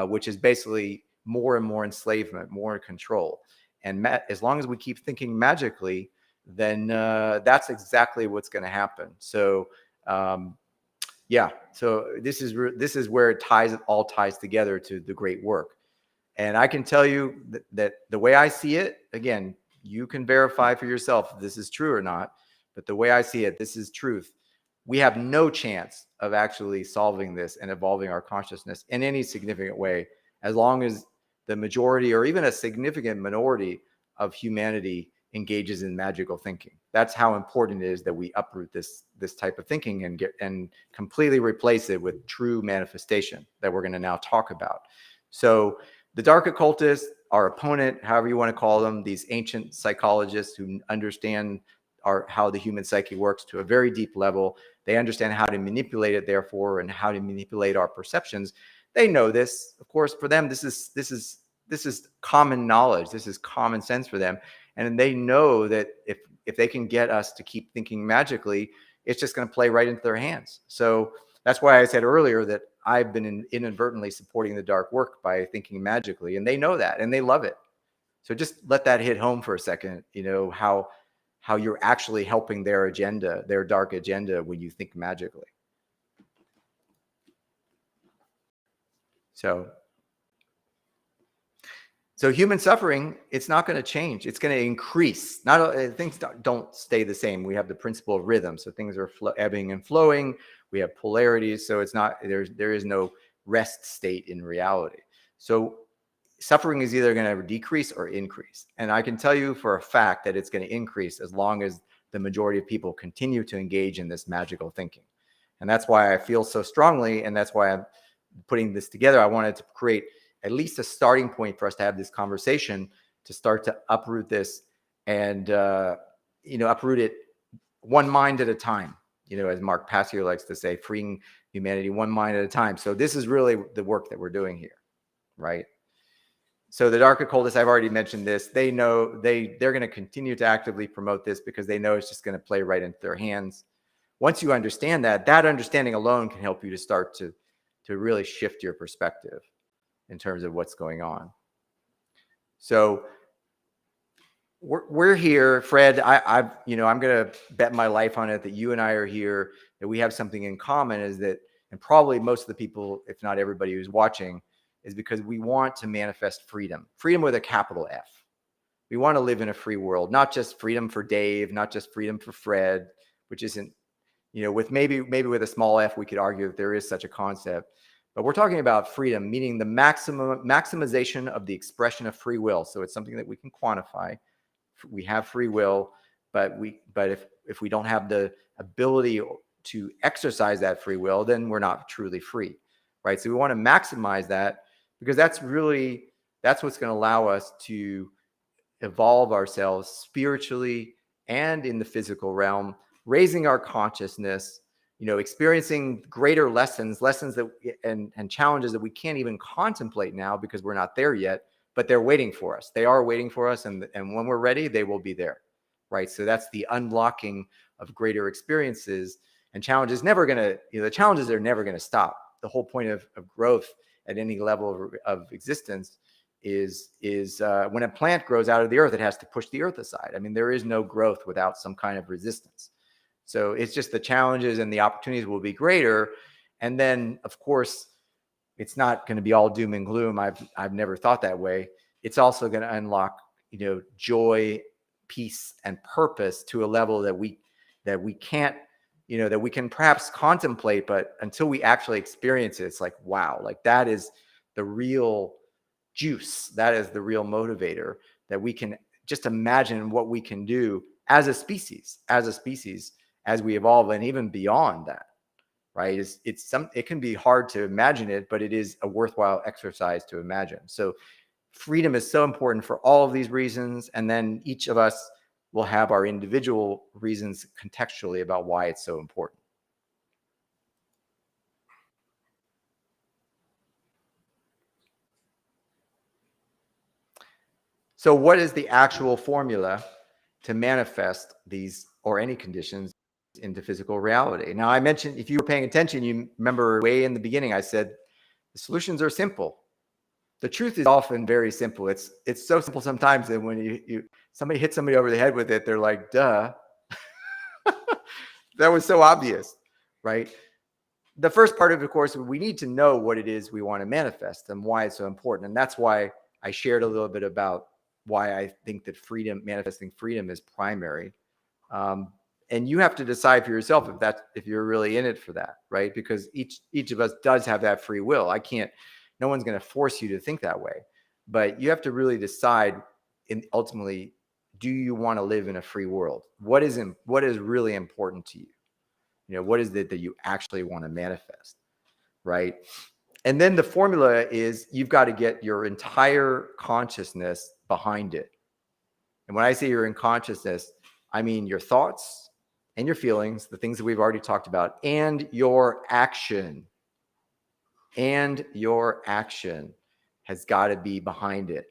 which is basically more and more enslavement, more control. And as long as we keep thinking magically, then that's exactly what's going to happen. So yeah, so this is where it all ties together to the great work. And I can tell you that the way I see it, again, you can verify for yourself if this is true or not, but the way I see it, this is truth. We have no chance of actually solving this and evolving our consciousness in any significant way, as long as the majority, or even a significant minority of humanity, engages in magical thinking. That's how important it is that we uproot this type of thinking and completely replace it with true manifestation that we're going to now talk about. So the dark occultists, our opponent, however you want to call them, these ancient psychologists who understand how the human psyche works to a very deep level. They understand how to manipulate it, therefore, and how to manipulate our perceptions. They know this. Of course, for them, this is common knowledge. This is common sense for them. And they know that if they can get us to keep thinking magically, it's just going to play right into their hands. So that's why I said earlier that I've been inadvertently supporting the dark work by thinking magically, and they know that, and they love it. So just let that hit home for a second, how you're actually helping their agenda, their dark agenda, when you think magically. So So human suffering, it's not going to change. It's going to increase. Not things don't stay the same. We have the principle of rhythm. So things are ebbing and flowing. We have polarities. So it's not, there is no rest state in reality. So suffering is either going to decrease or increase. And I can tell you for a fact that it's going to increase as long as the majority of people continue to engage in this magical thinking. And that's why I feel so strongly. And that's why I'm putting this together. I wanted to create at least a starting point for us to have this conversation, to start to uproot this and, uproot it one mind at a time, as Mark Passio likes to say, freeing humanity one mind at a time. So this is really the work that we're doing here, right? So the dark occultists, I've already mentioned this. They know they're going to continue to actively promote this because they know it's just going to play right into their hands. Once you understand that understanding alone can help you to start to really shift your perspective in terms of what's going on. So we're here, Fred. I'm going to bet my life on it that you and I are here, that we have something in common, is that, and probably most of the people, if not everybody who's watching, is because we want to manifest freedom with a capital F. We want to live in a free world, not just freedom for Dave, not just freedom for Fred, which isn't, with maybe with a small f, we could argue that there is such a concept. But we're talking about freedom, meaning the maximization of the expression of free will. So it's something that we can quantify. We have free will, but if we don't have the ability to exercise that free will, then we're not truly free, right? So we want to maximize that, because that's what's going to allow us to evolve ourselves spiritually and in the physical realm, raising our consciousness, experiencing greater lessons that and challenges that we can't even contemplate now because we're not there yet, but they're waiting for us. They are waiting for us, and when we're ready, they will be there, right? So that's the unlocking of greater experiences. And challenges the challenges are never going to stop. The whole point of growth at any level of existence is when a plant grows out of the earth, it has to push the earth aside. I mean, there is no growth without some kind of resistance. So it's just the challenges and the opportunities will be greater. And then, of course, it's not going to be all doom and gloom. I've never thought that way. It's also going to unlock, joy, peace, and purpose to a level that we can't, that we can perhaps contemplate, but until we actually experience it, it's like, wow, like that is the real juice. That is the real motivator, that we can just imagine what we can do as a species, as we evolve, and even beyond that, right? It can be hard to imagine it, but it is a worthwhile exercise to imagine. So freedom is so important for all of these reasons. And then each of us will have our individual reasons contextually about why it's so important. So what is the actual formula to manifest these or any conditions into physical reality? Now, I mentioned, if you were paying attention, you remember way in the beginning, I said the solutions are simple. The truth is often very simple. It's so simple sometimes that when somebody hits somebody over the head with it, they're like, duh, that was so obvious, right? The first part of course, we need to know what it is we want to manifest and why it's so important. And that's why I shared a little bit about why I think that manifesting freedom is primary. And you have to decide for yourself if you're really in it for that, right? Because each of us does have that free will. No one's going to force you to think that way, but you have to really decide, ultimately, do you want to live in a free world? What is really important to you? What is it that you actually want to manifest, right? And then the formula is you've got to get your entire consciousness behind it. And when I say you're in consciousness, I mean your thoughts and your feelings, the things that we've already talked about, and your action. And your action has got to be behind it,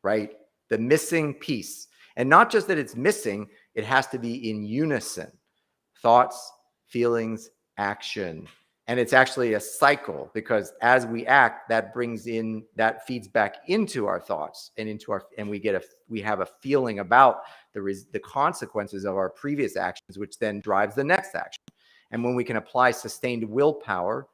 right? The missing piece. And not just that it's missing, it has to be in unison. Thoughts, feelings, action. And it's actually a cycle, because as we act, that feeds back into our thoughts and we have a feeling about the consequences of our previous actions, which then drives the next action. And when we can apply sustained willpower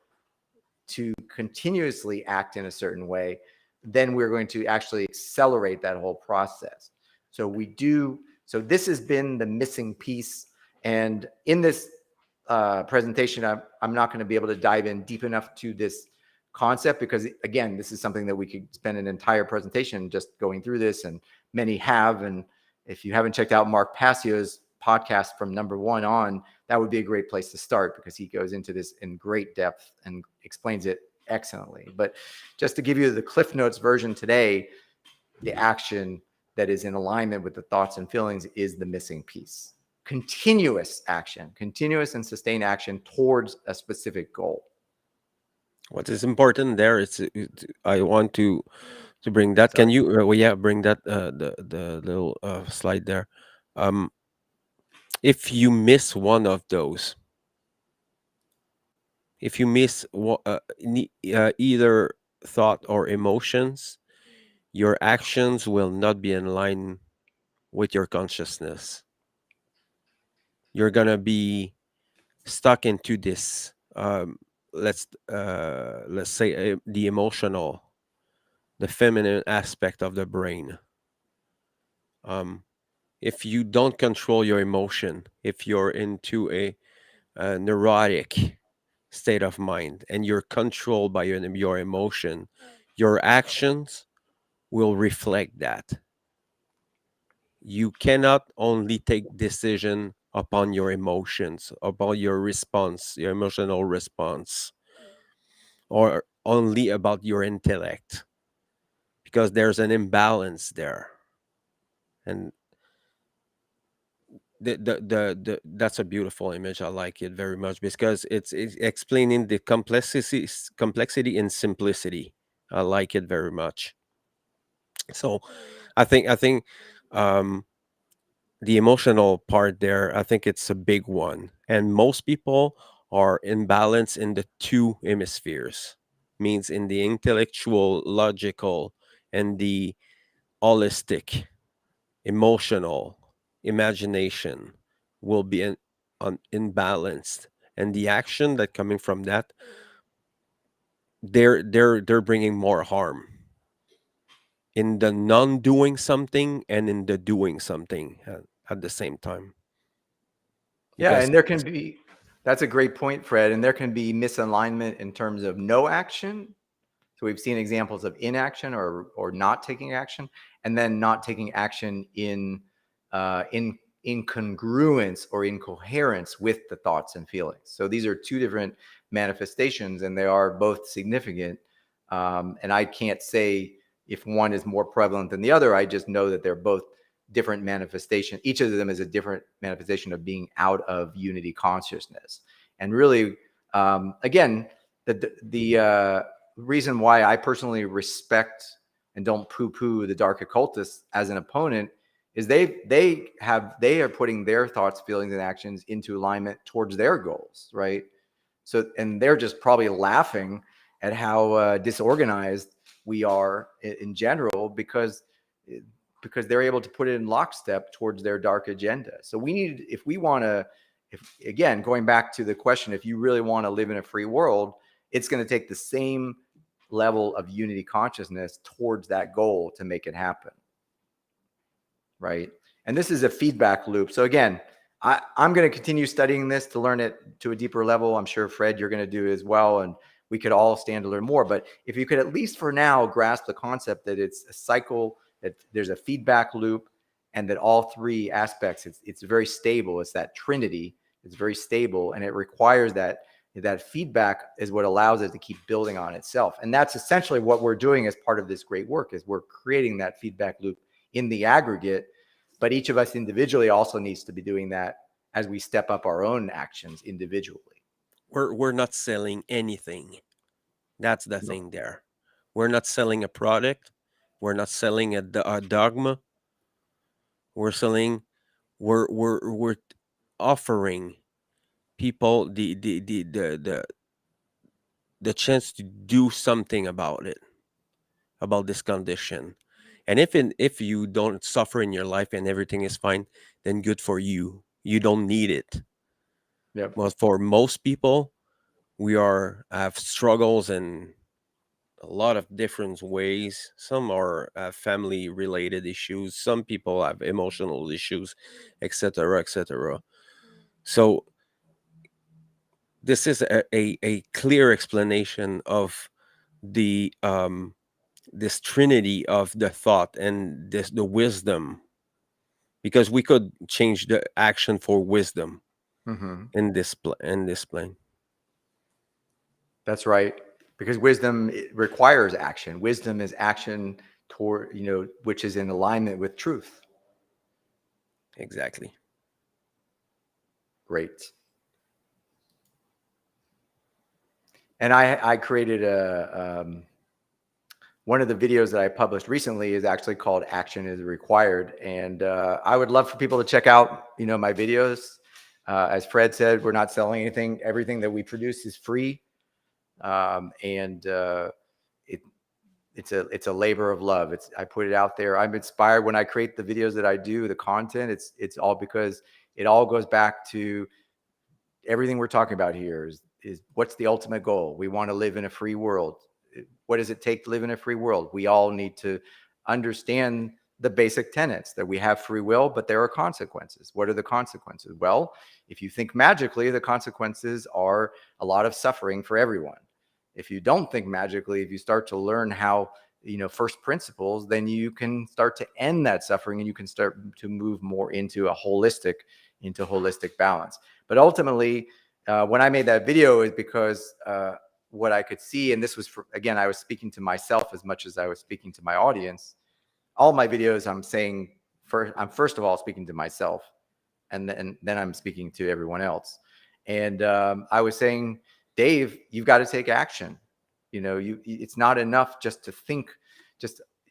to continuously act in a certain way, then we're going to actually accelerate that whole process. So we do. So this has been the missing piece. And in this presentation, I'm not going to be able to dive in deep enough to this concept because, again, this is something that we could spend an entire presentation just going through this, and many have. And if you haven't checked out Mark Passio's podcast from number 1 on, that would be a great place to start because he goes into this in great depth and explains it excellently. But just to give you the Cliff Notes version today, the action that is in alignment with the thoughts and feelings is the missing piece. Continuous action, continuous and sustained action towards a specific goal. What is important there is I want to bring that. Can Sorry. you well, yeah, bring that the little slide there. Um, if you miss one of those, if you miss either thought or emotions, your actions will not be in line with your consciousness. You're gonna be stuck into this. Let's say the emotional, the feminine aspect of the brain. Um, if you don't control your emotion, if you're into a neurotic state of mind and you're controlled by your emotion, your actions will reflect that. You cannot only take decision upon your emotions, about your response, your emotional response, or only about your intellect, because there's an imbalance there. And that's a beautiful image. I like it very much because it's explaining the complexity and simplicity. I like it very much. So I think um the emotional part there, I think it's a big one. And most people are in balance in the two hemispheres, means in the intellectual, logical, and the holistic, emotional, imagination will be imbalanced. And the action that coming from that, they're bringing more harm in the non-doing something and in the doing something at the same time. Yeah, Because and there can be, that's a great point, Fred. And there can be misalignment in terms of no action. So we've seen examples of inaction or not taking action, and then not taking action in incongruence or incoherence with the thoughts and feelings. So these are two different manifestations, and they are both significant. And I can't say if one is more prevalent than the other. I just know that they're both different manifestation. Each of them is a different manifestation of being out of unity consciousness. And really, again, the reason why I personally respect and don't poo-poo the dark occultists as an opponent is they are putting their thoughts, feelings, and actions into alignment towards their goals, right? So, and they're just probably laughing at how disorganized we are in general because they're able to put it in lockstep towards their dark agenda. So we need, if we want to, if again, going back to the question, if you really want to live in a free world, it's going to take the same level of unity consciousness towards that goal to make it happen. Right. And this is a feedback loop. So again, I'm going to continue studying this to learn it to a deeper level. I'm sure, Fred, you're going to do as well. And we could all stand to learn more. But if you could at least for now grasp the concept that it's a cycle, that there's a feedback loop, and that all three aspects, it's very stable. It's that trinity. It's very stable, and it requires that feedback is what allows it to keep building on itself. And that's essentially what we're doing as part of this great work, is we're creating that feedback loop in the aggregate. But each of us individually also needs to be doing that as we step up our own actions individually. we're not selling anything. That's the No. thing there. We're not selling a product. We're not selling a dogma. We're selling. We're offering people the chance to do something about it, about this condition. And if you don't suffer in your life and everything is fine, then good for you. You don't need it. Yep. But for most people, we are have struggles and a lot of different ways. Some are family related issues, some people have emotional issues, etc., etc. So this is a clear explanation of the this trinity of the thought and this the wisdom, because we could change the action for wisdom Mm-hmm. in this plane. That's right. Because wisdom requires action. Wisdom is action toward, which is in alignment with truth. Exactly. Great. And I created one of the videos that I published recently is actually called Action is Required. And I would love for people to check out, my videos. As Fred said, we're not selling anything. Everything that we produce is free. And it's a labor of love. I put it out there. I'm inspired when I create the videos that I do, the content. It's all because it all goes back to everything we're talking about here is what's the ultimate goal? We want to live in a free world. What does it take to live in a free world? We all need to understand the basic tenets that we have free will, but there are consequences. What are the consequences? Well, if you think magically, the consequences are a lot of suffering for everyone. If you don't think magically, if you start to learn how, first principles, then you can start to end that suffering and you can start to move more into holistic balance. But ultimately, when I made that video is because what I could see, and this was again, I was speaking to myself as much as I was speaking to my audience. All my videos, I'm saying I'm first of all speaking to myself, and then I'm speaking to everyone else. And I was saying, Dave, you've got to take action. It's not enough just to think,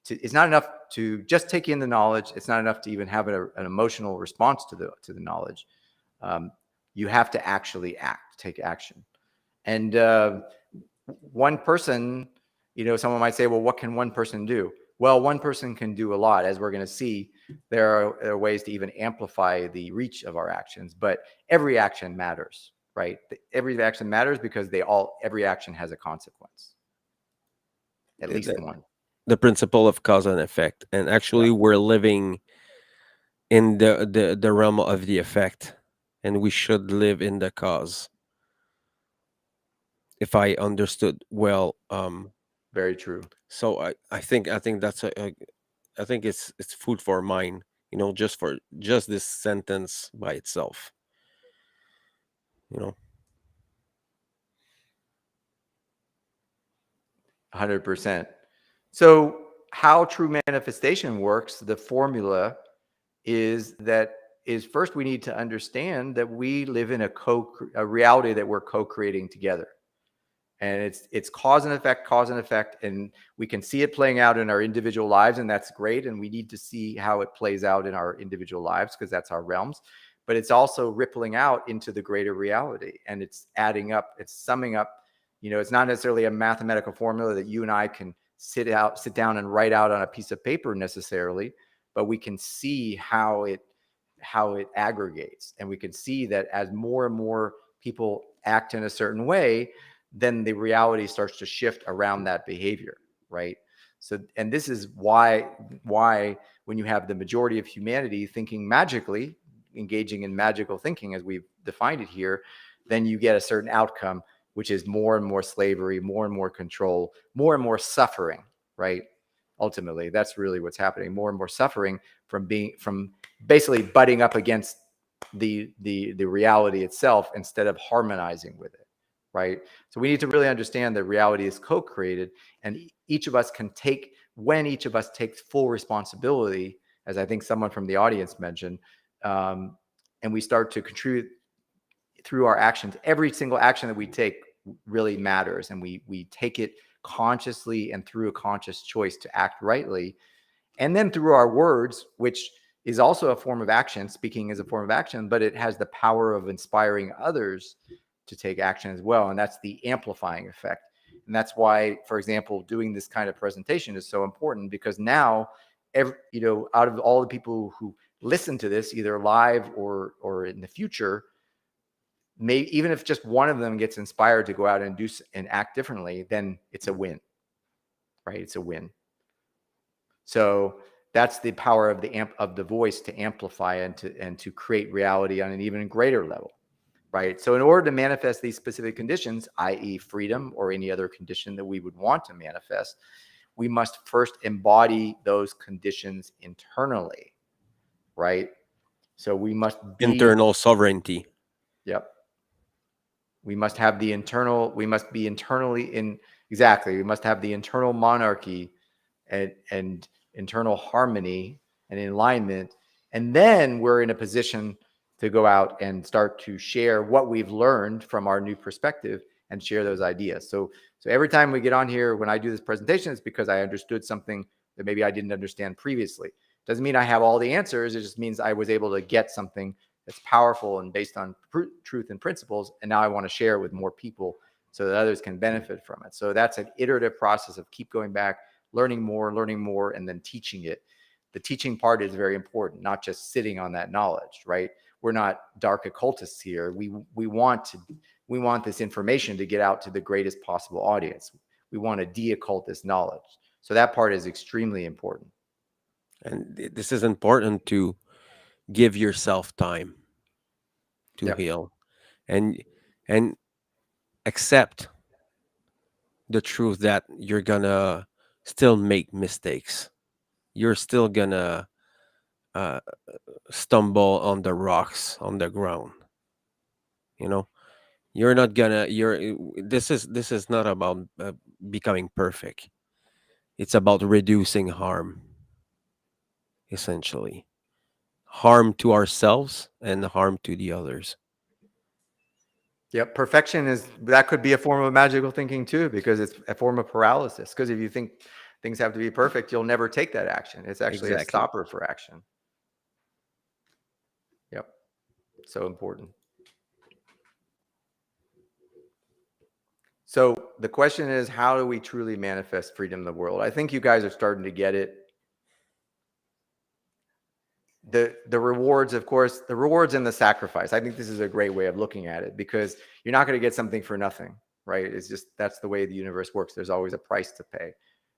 it's not enough to just take in the knowledge. It's not enough to even have an emotional response to the knowledge. You have to actually take action. And one person, someone might say, well, what can one person do? Well, one person can do a lot. As we're going to see, there are ways to even amplify the reach of our actions, but every action matters, right? Every action matters because every action has a consequence, at least one. The principle of cause and effect, and actually Yeah. we're living in the realm of the effect, and we should live in the cause, if I understood well. Very true. So I think that's I think it's food for mind, just for just this sentence by itself, you know 100%. So how true manifestation works, the formula is first we need to understand that we live in a reality that we're co-creating together. And it's cause and effect, and we can see it playing out in our individual lives, and that's great. And we need to see how it plays out in our individual lives because that's our realms. But it's also rippling out into the greater reality, and it's adding up, it's summing up. It's not necessarily a mathematical formula that you and I can sit down and write out on a piece of paper necessarily, but we can see how it aggregates, and we can see that as more and more people act in a certain way, then the reality starts to shift around that behavior, right? So, and this is why when you have the majority of humanity thinking magically, engaging in magical thinking as we've defined it here, then you get a certain outcome, which is more and more slavery, more and more control, more and more suffering, right? Ultimately, that's really what's happening. More and more suffering from basically butting up against the reality itself instead of harmonizing with it, right? So we need to really understand that reality is co-created, and each of us when each of us takes full responsibility, as I think someone from the audience mentioned, and we start to contribute through our actions. Every single action that we take really matters, and we take it consciously and through a conscious choice to act rightly. And then through our words, which is also a form of action, speaking is a form of action, but it has the power of inspiring others to take action as well. And that's the amplifying effect. And that's why, for example, doing this kind of presentation is so important, because now, out of all the people who listen to this, either live or in the future, even if just one of them gets inspired to go out and do and act differently, then it's a win. right? It's a win. So that's the power of the voice to amplify and to create reality on an even greater level, right? So in order to manifest these specific conditions, i.e. freedom or any other condition that we would want to manifest, we must first embody those conditions internally, right? So we must be, Internal sovereignty. yep. We must have the internal, we must be internally in, exactly. We must have the internal monarchy and internal harmony and alignment. And then we're in a position to go out and start to share what we've learned from our new perspective and share those ideas. So every time we get on here, when I do this presentation, it's because I understood something that maybe I didn't understand previously. Doesn't mean I have all the answers. It just means I was able to get something that's powerful and based on truth and principles. And now I want to share it with more people so that others can benefit from it. So that's an iterative process of keep going back, learning more, and then teaching it. The teaching part is very important, not just sitting on that knowledge, right? We're not dark occultists here. We want this information to get out to the greatest possible audience. We want to de-occult this knowledge. So that part is extremely important. And this is important to give yourself time to Yep. heal and accept the truth that you're gonna still make mistakes. You're still gonna uh, stumble on the rocks on the ground. You know, you're not gonna. This is not about becoming perfect. It's about reducing harm, essentially, harm to ourselves and harm to the others. Yep. Perfection that could be a form of magical thinking too, because it's a form of paralysis. Because if you think things have to be perfect, you'll never take that action. It's actually a Exactly. stopper for action. Yep. So important. So the question is, how do we truly manifest freedom in the world? I think you guys are starting to get it. The rewards, of course, the rewards and the sacrifice. I think this is a great way of looking at it, because you're not going to get something for nothing, right? It's just, that's the way the universe works. There's always a price to pay,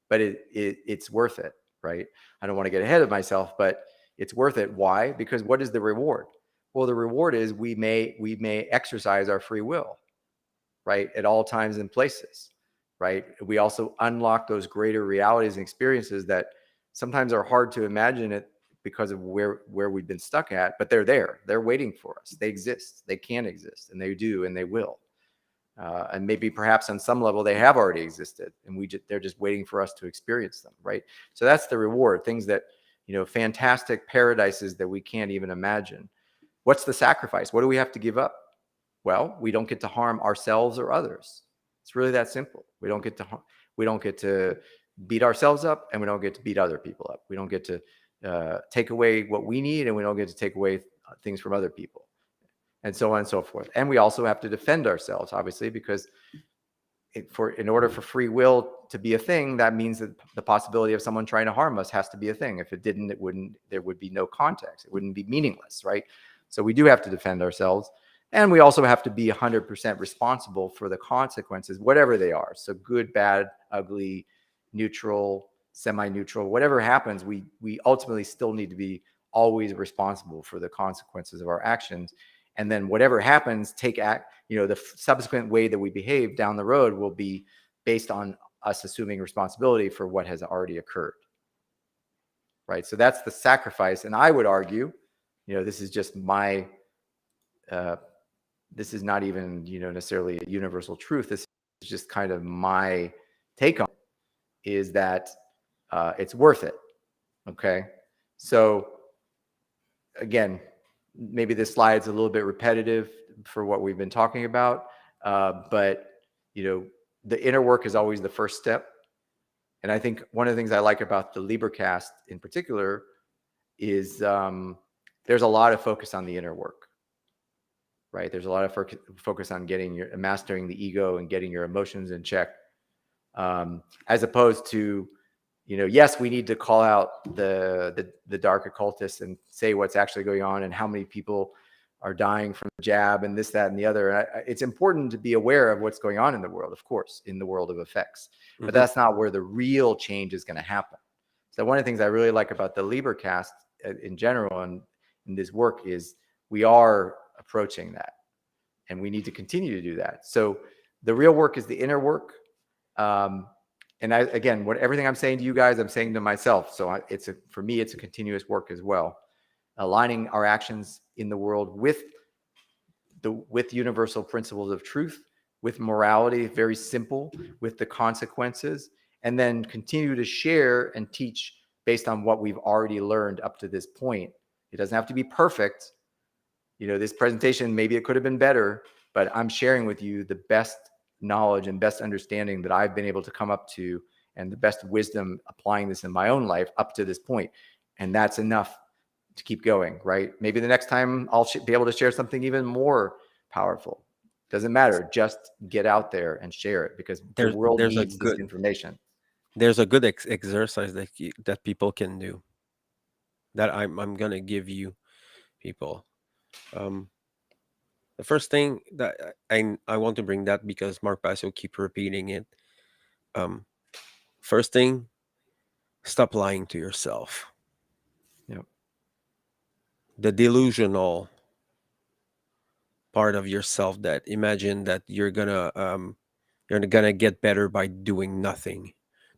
but it's worth it, right? I don't want to get ahead of myself, but it's worth it. Why? Because what is the reward? Well, the reward is we may exercise our free will, right? At all times and places, right? We also unlock those greater realities and experiences that sometimes are hard to imagine it because of where we've been stuck at, but they're there. They're waiting for us. They exist. They can exist, and they do, and they will. And maybe perhaps on some level they have already existed, and they're just waiting for us to experience them, right? So that's the reward. Things that, fantastic paradises that we can't even imagine. What's the sacrifice? What do we have to give up? Well, we don't get to harm ourselves or others. It's really that simple. We don't get to beat ourselves up, and we don't get to beat other people up. We don't get to take away what we need, and we don't get to take away things from other people, and so on and so forth. And we also have to defend ourselves, obviously, because in order for free will to be a thing, that means that the possibility of someone trying to harm us has to be a thing. If it didn't, there would be no context. It wouldn't be meaningless, right? So we do have to defend ourselves. And we also have to be 100% responsible for the consequences, whatever they are. So good, bad, ugly, neutral, semi-neutral, whatever happens, we ultimately still need to be always responsible for the consequences of our actions. And then whatever happens, the subsequent way that we behave down the road will be based on us assuming responsibility for what has already occurred. Right? So that's the sacrifice. And I would argue, this is just my this is not even, necessarily a universal truth. This is just kind of my take on it, is that it's worth it. Okay. So again, maybe this slide's a little bit repetitive for what we've been talking about. But the inner work is always the first step. And I think one of the things I like about the LIBERcast in particular is there's a lot of focus on the inner work. Right? There's a lot of focus on mastering the ego and getting your emotions in check, as opposed to, yes, we need to call out the dark occultists and say what's actually going on and how many people are dying from the jab and this, that, and the other. And it's important to be aware of what's going on in the world, of course, in the world of effects. But Hmm. that's not where the real change is going to happen. So one of the things I really like about the LIBERcast in general and in this work is we are approaching that, and we need to continue to do that. So the real work is the inner work. And again, everything I'm saying to you guys, I'm saying to myself. So for me, it's a continuous work as well, aligning our actions in the world with universal principles of truth, with morality, very simple, with the consequences, and then continue to share and teach based on what we've already learned up to this point. It doesn't have to be perfect. This presentation, maybe it could have been better, but I'm sharing with you the best knowledge and best understanding that I've been able to come up to, and the best wisdom applying this in my own life up to this point. And that's enough to keep going, right? Maybe the next time I'll be able to share something even more powerful. Doesn't matter. Just get out there and share it, because the There's world there's a needs this good information. there's a good exercise that people can do that I'm gonna give you people. Um, the first thing that I want to bring that because Mark Basso keep repeating it. Um, First thing, stop lying to yourself. Yep. The delusional part of yourself that imagine that you're gonna get better by doing nothing,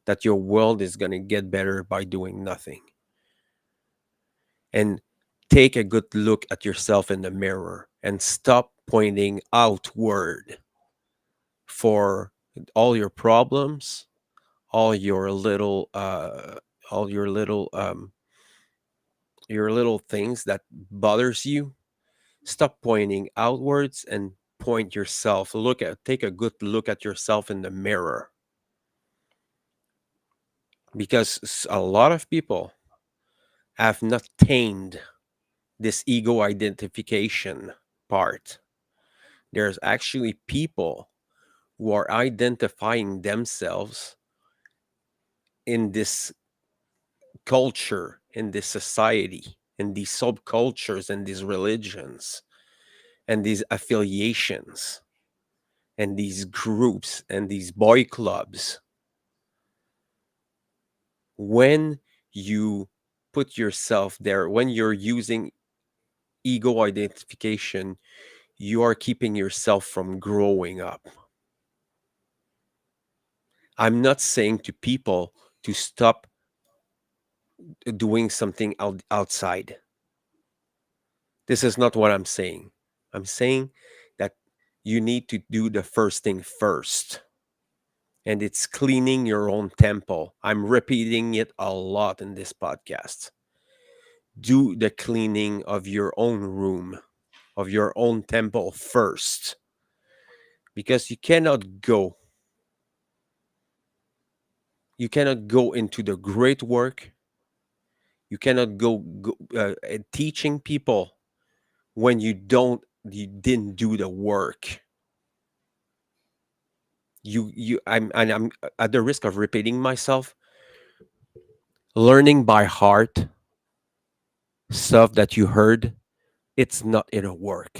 that your world is gonna get better by doing nothing, and take a good look at yourself in the mirror and stop pointing outward for all your problems, all your little all your little things that bothers you. Stop pointing outwards and point yourself. Take a good look at yourself in the mirror, because a lot of people have not tamed this ego identification part. There's actually people who are identifying themselves in this culture, in this society, in these subcultures, and these religions, and these affiliations, and these groups, and these boy clubs. When you put yourself there, when you're using ego identification, you are keeping yourself from growing up. I'm not saying to people to stop doing something outside. This is not what I'm saying. I'm saying that you need to do the first thing first, and it's cleaning your own temple. I'm repeating it a lot in this podcast. Do the cleaning of your own room, of your own temple first, because you cannot go into the great work. You cannot go teaching people when you didn't do the work. I'm at the risk of repeating myself. Learning by heart stuff that you heard, it's not inner work.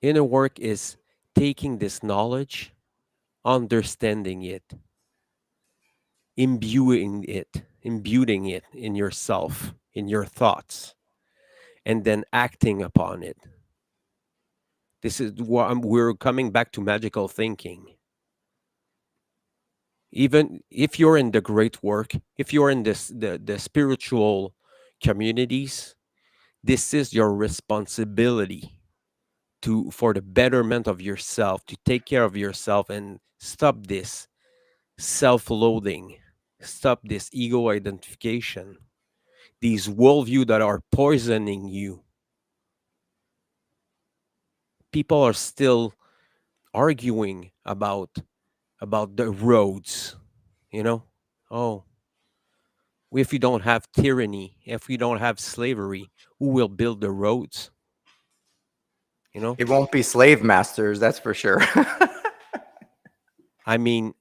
Inner work is taking this knowledge, understanding it, imbuing it in yourself, in your thoughts, and then acting upon it. This is what we're coming back to magical thinking. Even if you're in the great work, if you're in the spiritual communities, this is your responsibility to for the betterment of yourself, to take care of yourself and stop this self-loathing, stop this ego identification, these worldview that are poisoning you. People are still arguing about the roads, you know. Oh, if we don't have tyranny, if we don't have slavery, who will build the roads, you know? It won't be slave masters, that's for sure. I mean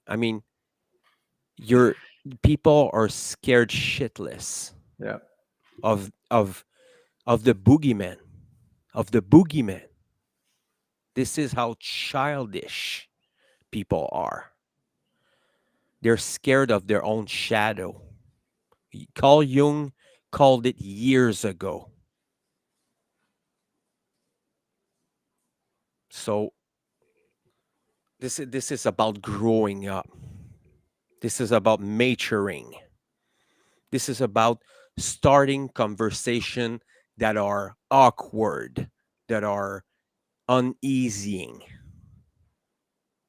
your people are scared shitless Yeah. of of the boogeyman, of the boogeyman. This is how childish people are. They're scared of their own shadow. Carl Jung called it years ago. So this is about growing up. This is about maturing. This is about starting conversation that are awkward, that are uneasing.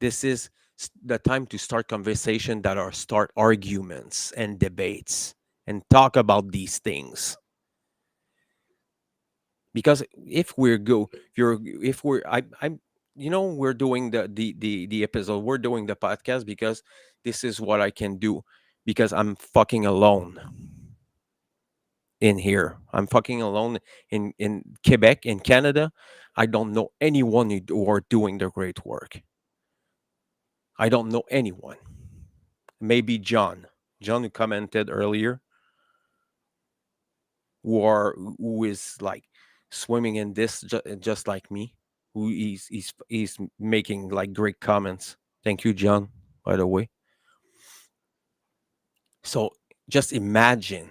This is the time to start conversation that are start arguments and debates and talk about these things. Because if we're go if you're if we're I'm we're doing the episode, we're doing the podcast because this is what I can do, because I'm fucking alone in here. I'm fucking alone in Quebec, in Canada. I don't know anyone who are doing the great work. I don't know anyone. Maybe John who commented earlier, who is like swimming in this just like me, who he's making like great comments. Thank you, John, by the way. So just imagine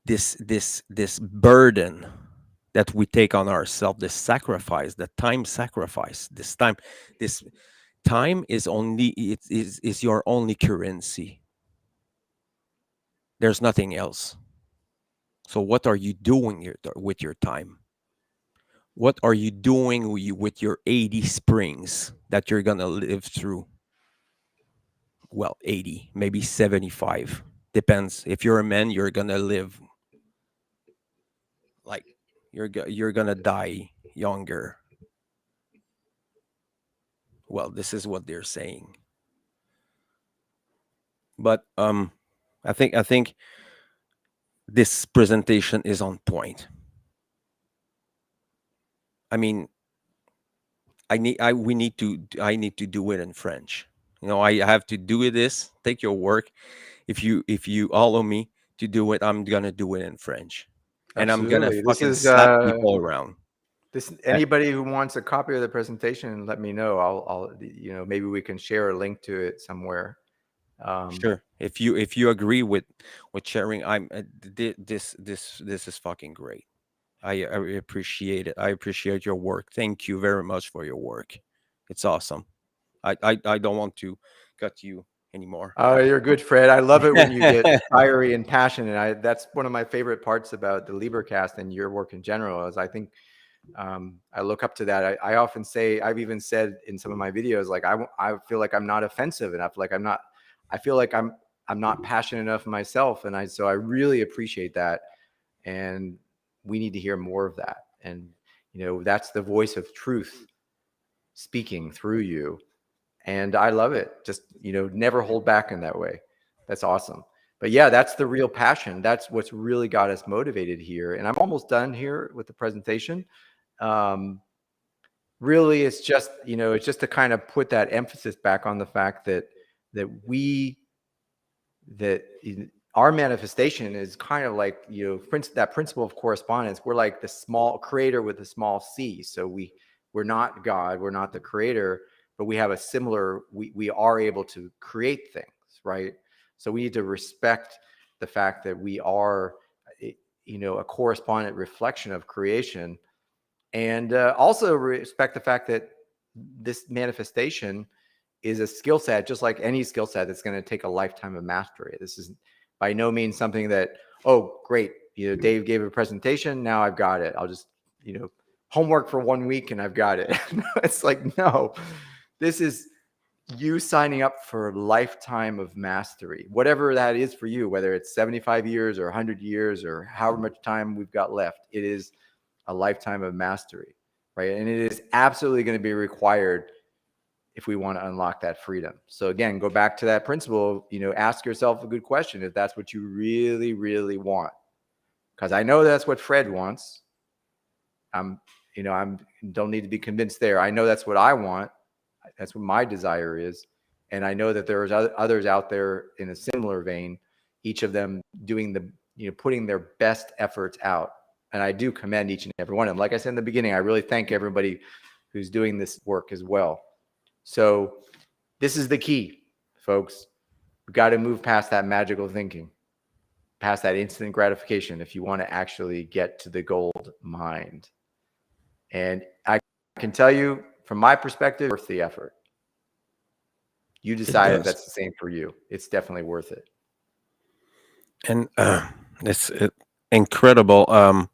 this burden that we take on ourselves, this sacrifice, the time sacrifice, this time is only, is your only currency. There's nothing else. So what are you doing with your time? What are you doing with your 80 springs that you're gonna live through? Well, 80, maybe 75. Depends. If you're a man, you're gonna live like you're gonna die younger. Well, this is what they're saying. But I think this presentation is on point. I mean, I need to do it in French. I have to do this. Take your work. If you allow me to do it, I'm gonna do it in French, and I'm gonna Absolutely. This fucking is slap people around. this Uh, anybody who wants a copy of the presentation, let me know. I'll maybe we can share a link to it somewhere. sure. If you agree with sharing, this is fucking great. I appreciate it. I appreciate your work. Thank you very much for your work. It's awesome. I don't want to cut you anymore. Oh, you're good, Fred. I love it when you get fiery and passionate. That's one of my favorite parts about the LIBERcast and your work in general. Is I think I look up to that. I often say, I've even said in some of my videos, like I feel like I'm not offensive enough. Like I feel like I'm not passionate enough myself, and so I really appreciate that. And we need to hear more of that. And that's the voice of truth speaking through you. And I love it. Just, never hold back in that way. That's awesome. But yeah, that's the real passion. That's what's really got us motivated here. And I'm almost done here with the presentation. Um, Really, it's just to kind of put that emphasis back on the fact that we, that our manifestation is kind of like, that principle of correspondence. We're like the small creator with a small c. So we're not God, we're not the creator, but we have a similar, we are able to create things, right? So we need to respect the fact that we are, a correspondent reflection of creation, and also respect the fact that this manifestation is a skill set, just like any skill set, that's going to take a lifetime of mastery. This is by no means something that, oh, great, Dave gave a presentation, now I've got it. I'll just, homework for 1 week and I've got it. It's like, no, this is you signing up for a lifetime of mastery, whatever that is for you, whether it's 75 years or 100 years or however much time we've got left. It is a lifetime of mastery, right? And it is absolutely going to be required if we want to unlock that freedom. So again, go back to that principle, ask yourself a good question if that's what you really, really want. Because I know that's what Fred wants. I'm don't need to be convinced there. I know that's what I want. That's what my desire is. And I know that there's others out there in a similar vein, each of them doing putting their best efforts out. And I do commend each and every one of them. Like I said in the beginning, I really thank everybody who's doing this work as well. So this is the key, folks. We've got to move past that magical thinking, past that instant gratification if you want to actually get to the gold mind. And I can tell you, from my perspective, worth the effort. You decide if that's the same for you. It's definitely worth it. And it's incredible.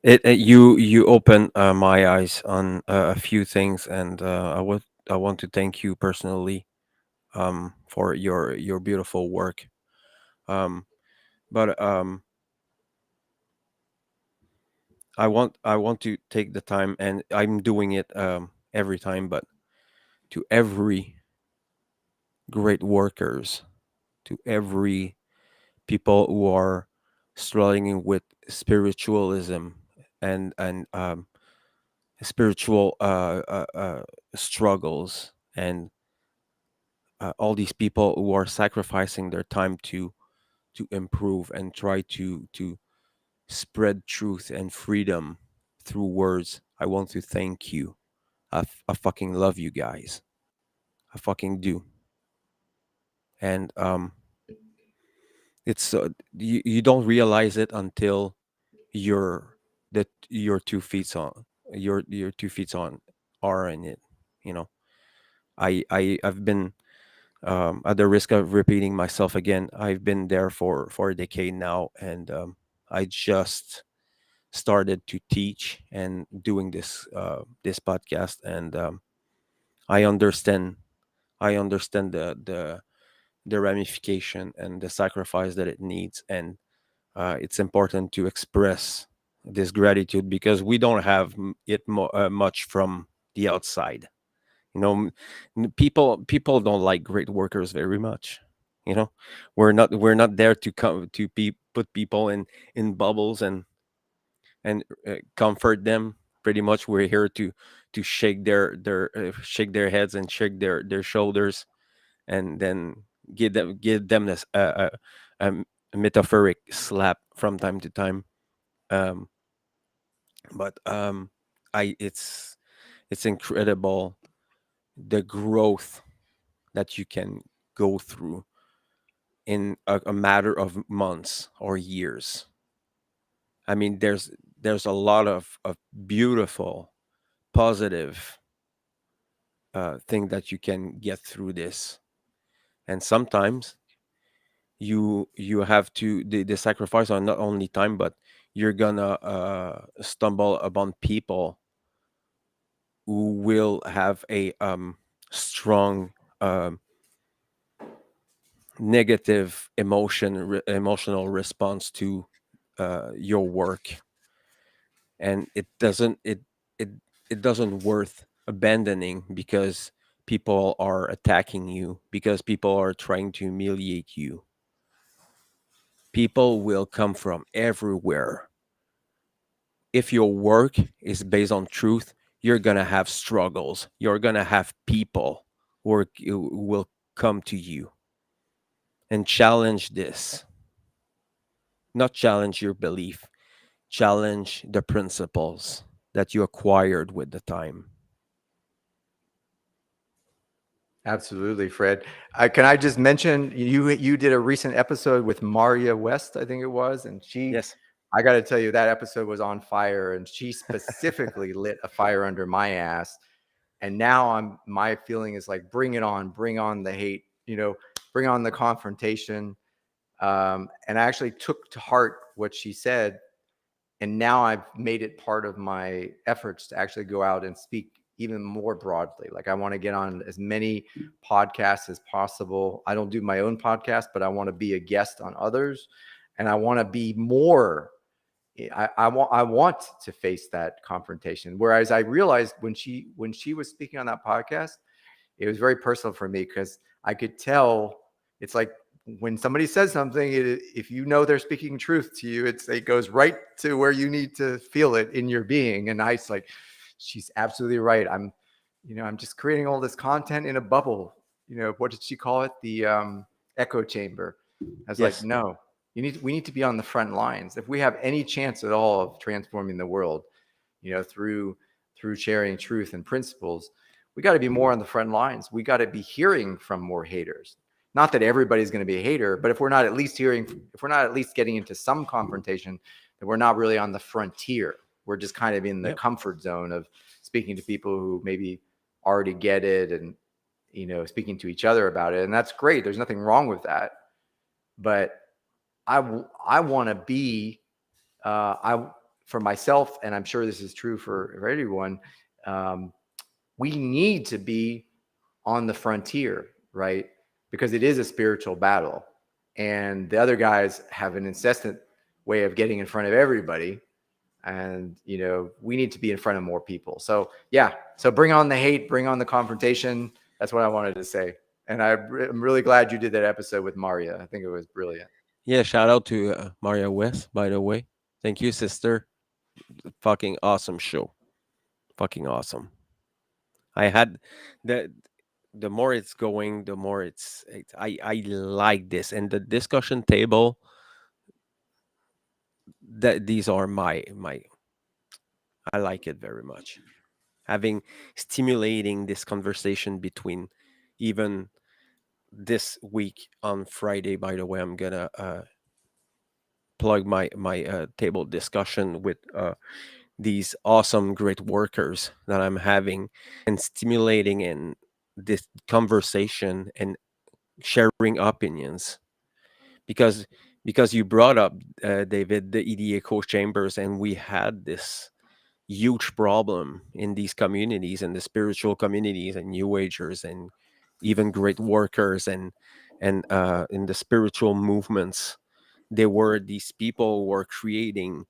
You open my eyes on a few things, and I want to thank you personally for your beautiful work. Um, but I want to take the time, and I'm doing it every time. But to every great workers, to every people who are struggling with spiritualism and spiritual struggles, and all these people who are sacrificing their time to improve and try to spread truth and freedom through words. I want to thank you. I fucking love you guys. I fucking do. And it's you don't realize it until you're that your 2 feet on your 2 feet on are in it. You know, I've been at the risk of repeating myself again. I've been there for a decade now, and I just started to teach and doing this podcast, and I understand I understand the ramification and the sacrifice that it needs, and it's important to express this gratitude because we don't have much from the outside. You know, people don't like great workers very much. You know, we're not there to come to be put people in bubbles and comfort them. Pretty much, we're here to shake their shake their heads and shake their shoulders, and then give them this a metaphoric slap from time to time. Um, but I it's incredible the growth that you can go through in a matter of months or years. I mean, there's a lot of beautiful, positive thing that you can get through this, and sometimes you have to the sacrifice on not only time, but you're gonna stumble upon people who will have a strong negative emotional response to your work, and it it doesn't worth abandoning because people are attacking you, because people are trying to humiliate you. People will come from everywhere. If your work is based on truth, you're gonna have struggles, you're gonna have people who will come to you and challenge this, not challenge your belief, challenge the principles that you acquired with the time. Absolutely, Fred. Can I just mention you did a recent episode with Maria West, I think it was, and Yes. I got to tell you that episode was on fire, and she specifically lit a fire under my ass. And now my feeling is like, bring on the hate, bring on the confrontation. And I actually took to heart what she said, and now I've made it part of my efforts to actually go out and speak even more broadly. Like, I want to get on as many podcasts as possible. I don't do my own podcast, but I want to be a guest on others, and I want to be more. I want to face that confrontation. Whereas I realized when she was speaking on that podcast, it was very personal for me because I could tell. It's like when somebody says something, if you know they're speaking truth to you, it goes right to where you need to feel it in your being. And it's like, she's absolutely right. I'm just creating all this content in a bubble. What did she call it? The echo chamber. I was like, Yes. no. We need to be on the front lines if we have any chance at all of transforming the world, through sharing truth and principles. We got to be more on the front lines. We got to be hearing from more haters. Not that everybody's going to be a hater, but if we're not at least getting into some confrontation, then we're not really on the frontier. We're just kind of in the Yep. comfort zone of speaking to people who maybe already get it, and speaking to each other about it, and that's great. There's nothing wrong with that. But I want to be, I for myself, and I'm sure this is true for everyone. Um, we need to be on the frontier, right? Because it is a spiritual battle, and the other guys have an incessant way of getting in front of everybody, and we need to be in front of more people. So yeah, so bring on the hate, bring on the confrontation. That's what I wanted to say. And I'm really glad you did that episode with Maria. I think it was brilliant. Yeah, shout out to Maria West, by the way. Thank you, sister. Fucking awesome show. Fucking awesome. I had the the more it's going, the more I like this, and the discussion table, that these are my I like it very much. Having stimulating this conversation between, even this week on Friday. By the way, I'm gonna plug my table discussion with these awesome great workers that I'm having, and stimulating in this conversation and sharing opinions, because you brought up, David, the EDA echo chambers, and we had this huge problem in these communities, and the spiritual communities, and new agers, and even great workers, and in the spiritual movements. There were these people who were creating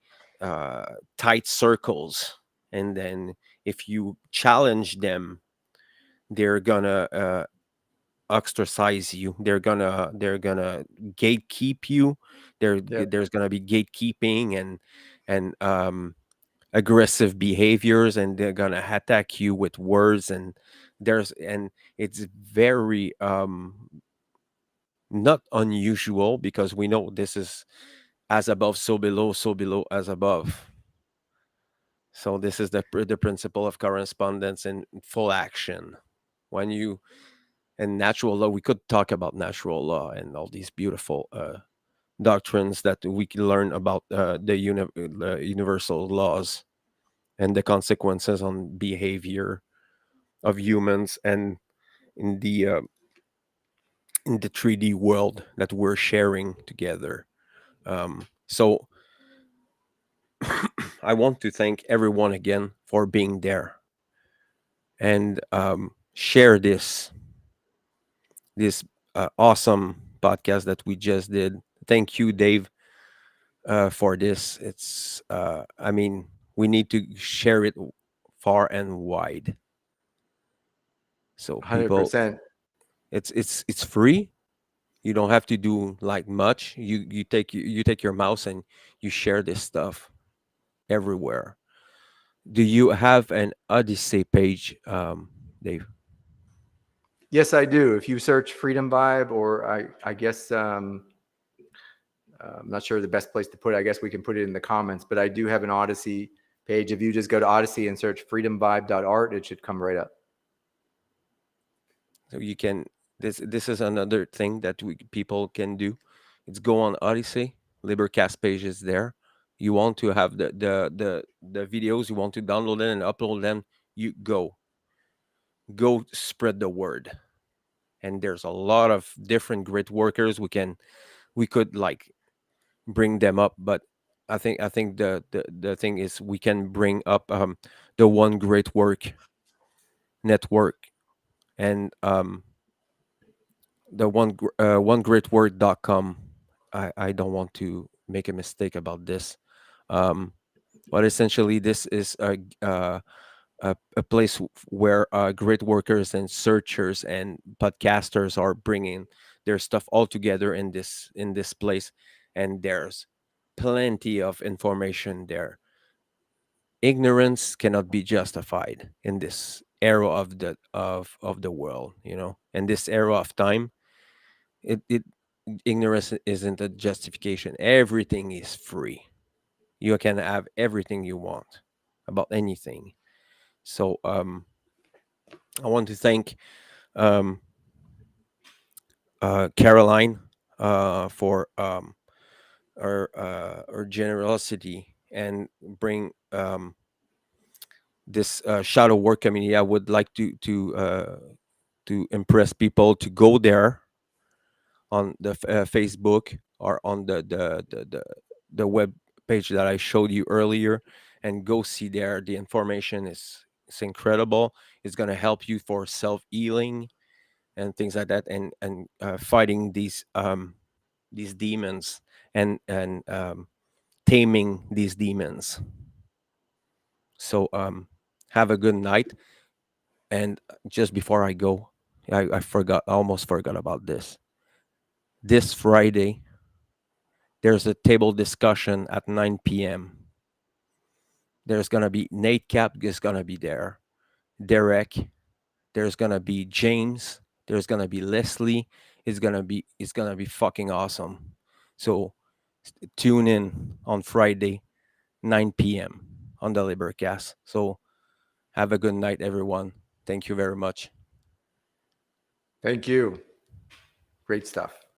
tight circles, and then if you challenge them, they're gonna ostracize you. They're gonna gatekeep you. Yep. There's gonna be gatekeeping, and aggressive behaviors, and they're gonna attack you with words, and it's very not unusual, because we know this is as above, so below as above. So this is the principle of correspondence in full action. When you and natural law, we could talk about natural law and all these beautiful doctrines that we can learn about, the universal laws and the consequences on behavior of humans, and in the uh, in the 3D world that we're sharing together. So I want to thank everyone again for being there, and share this awesome podcast that we just did. Thank you, Dave, for this. I mean, we need to share it far and wide, so people. 100%. It's free. You don't have to do like much. You take your mouse and you share this stuff everywhere. Do you have an Odyssey page, Dave? Yes, I do. If you search Freedom Vibe, or I guess, I'm not sure the best place to put it. I guess we can put it in the comments, but I do have an Odyssey page. If you just go to Odyssey and search freedomvibe.art, it should come right up. So you can. This is another thing that people can do. It's go on Odyssey. LIBERcast page is there. You want to have the videos. You want to download them and upload them. You go spread the word. And there's a lot of different great workers. We could like bring them up, but I think the thing is, we can bring up the One Great Work network, and the onegreatwork.com. I don't want to make a mistake about this, um but essentially this is a place where great workers and searchers and podcasters are bringing their stuff all together in this place, and there's plenty of information there. Ignorance cannot be justified in this era of the world, and this era of time. It ignorance isn't a justification. Everything is free. You can have everything you want about anything. So I want to thank um, Caroline for her generosity and bring this shadow work community. I would like to impress people to go there on the Facebook or on the web page that I showed you earlier, and go see there. The information is incredible. It's going to help you for self healing and things like that, and fighting these demons, and taming these demons. So have a good night. And just before I go, I forgot, I almost forgot about this. This Friday, there's a table discussion at 9 p.m. There's gonna be Nate Cap is gonna be there, Derek. There's gonna be James. There's gonna be Leslie. It's gonna be fucking awesome. So tune in on Friday, 9 p.m. on the LIBERcast. So have a good night, everyone. Thank you very much. Thank you. Great stuff.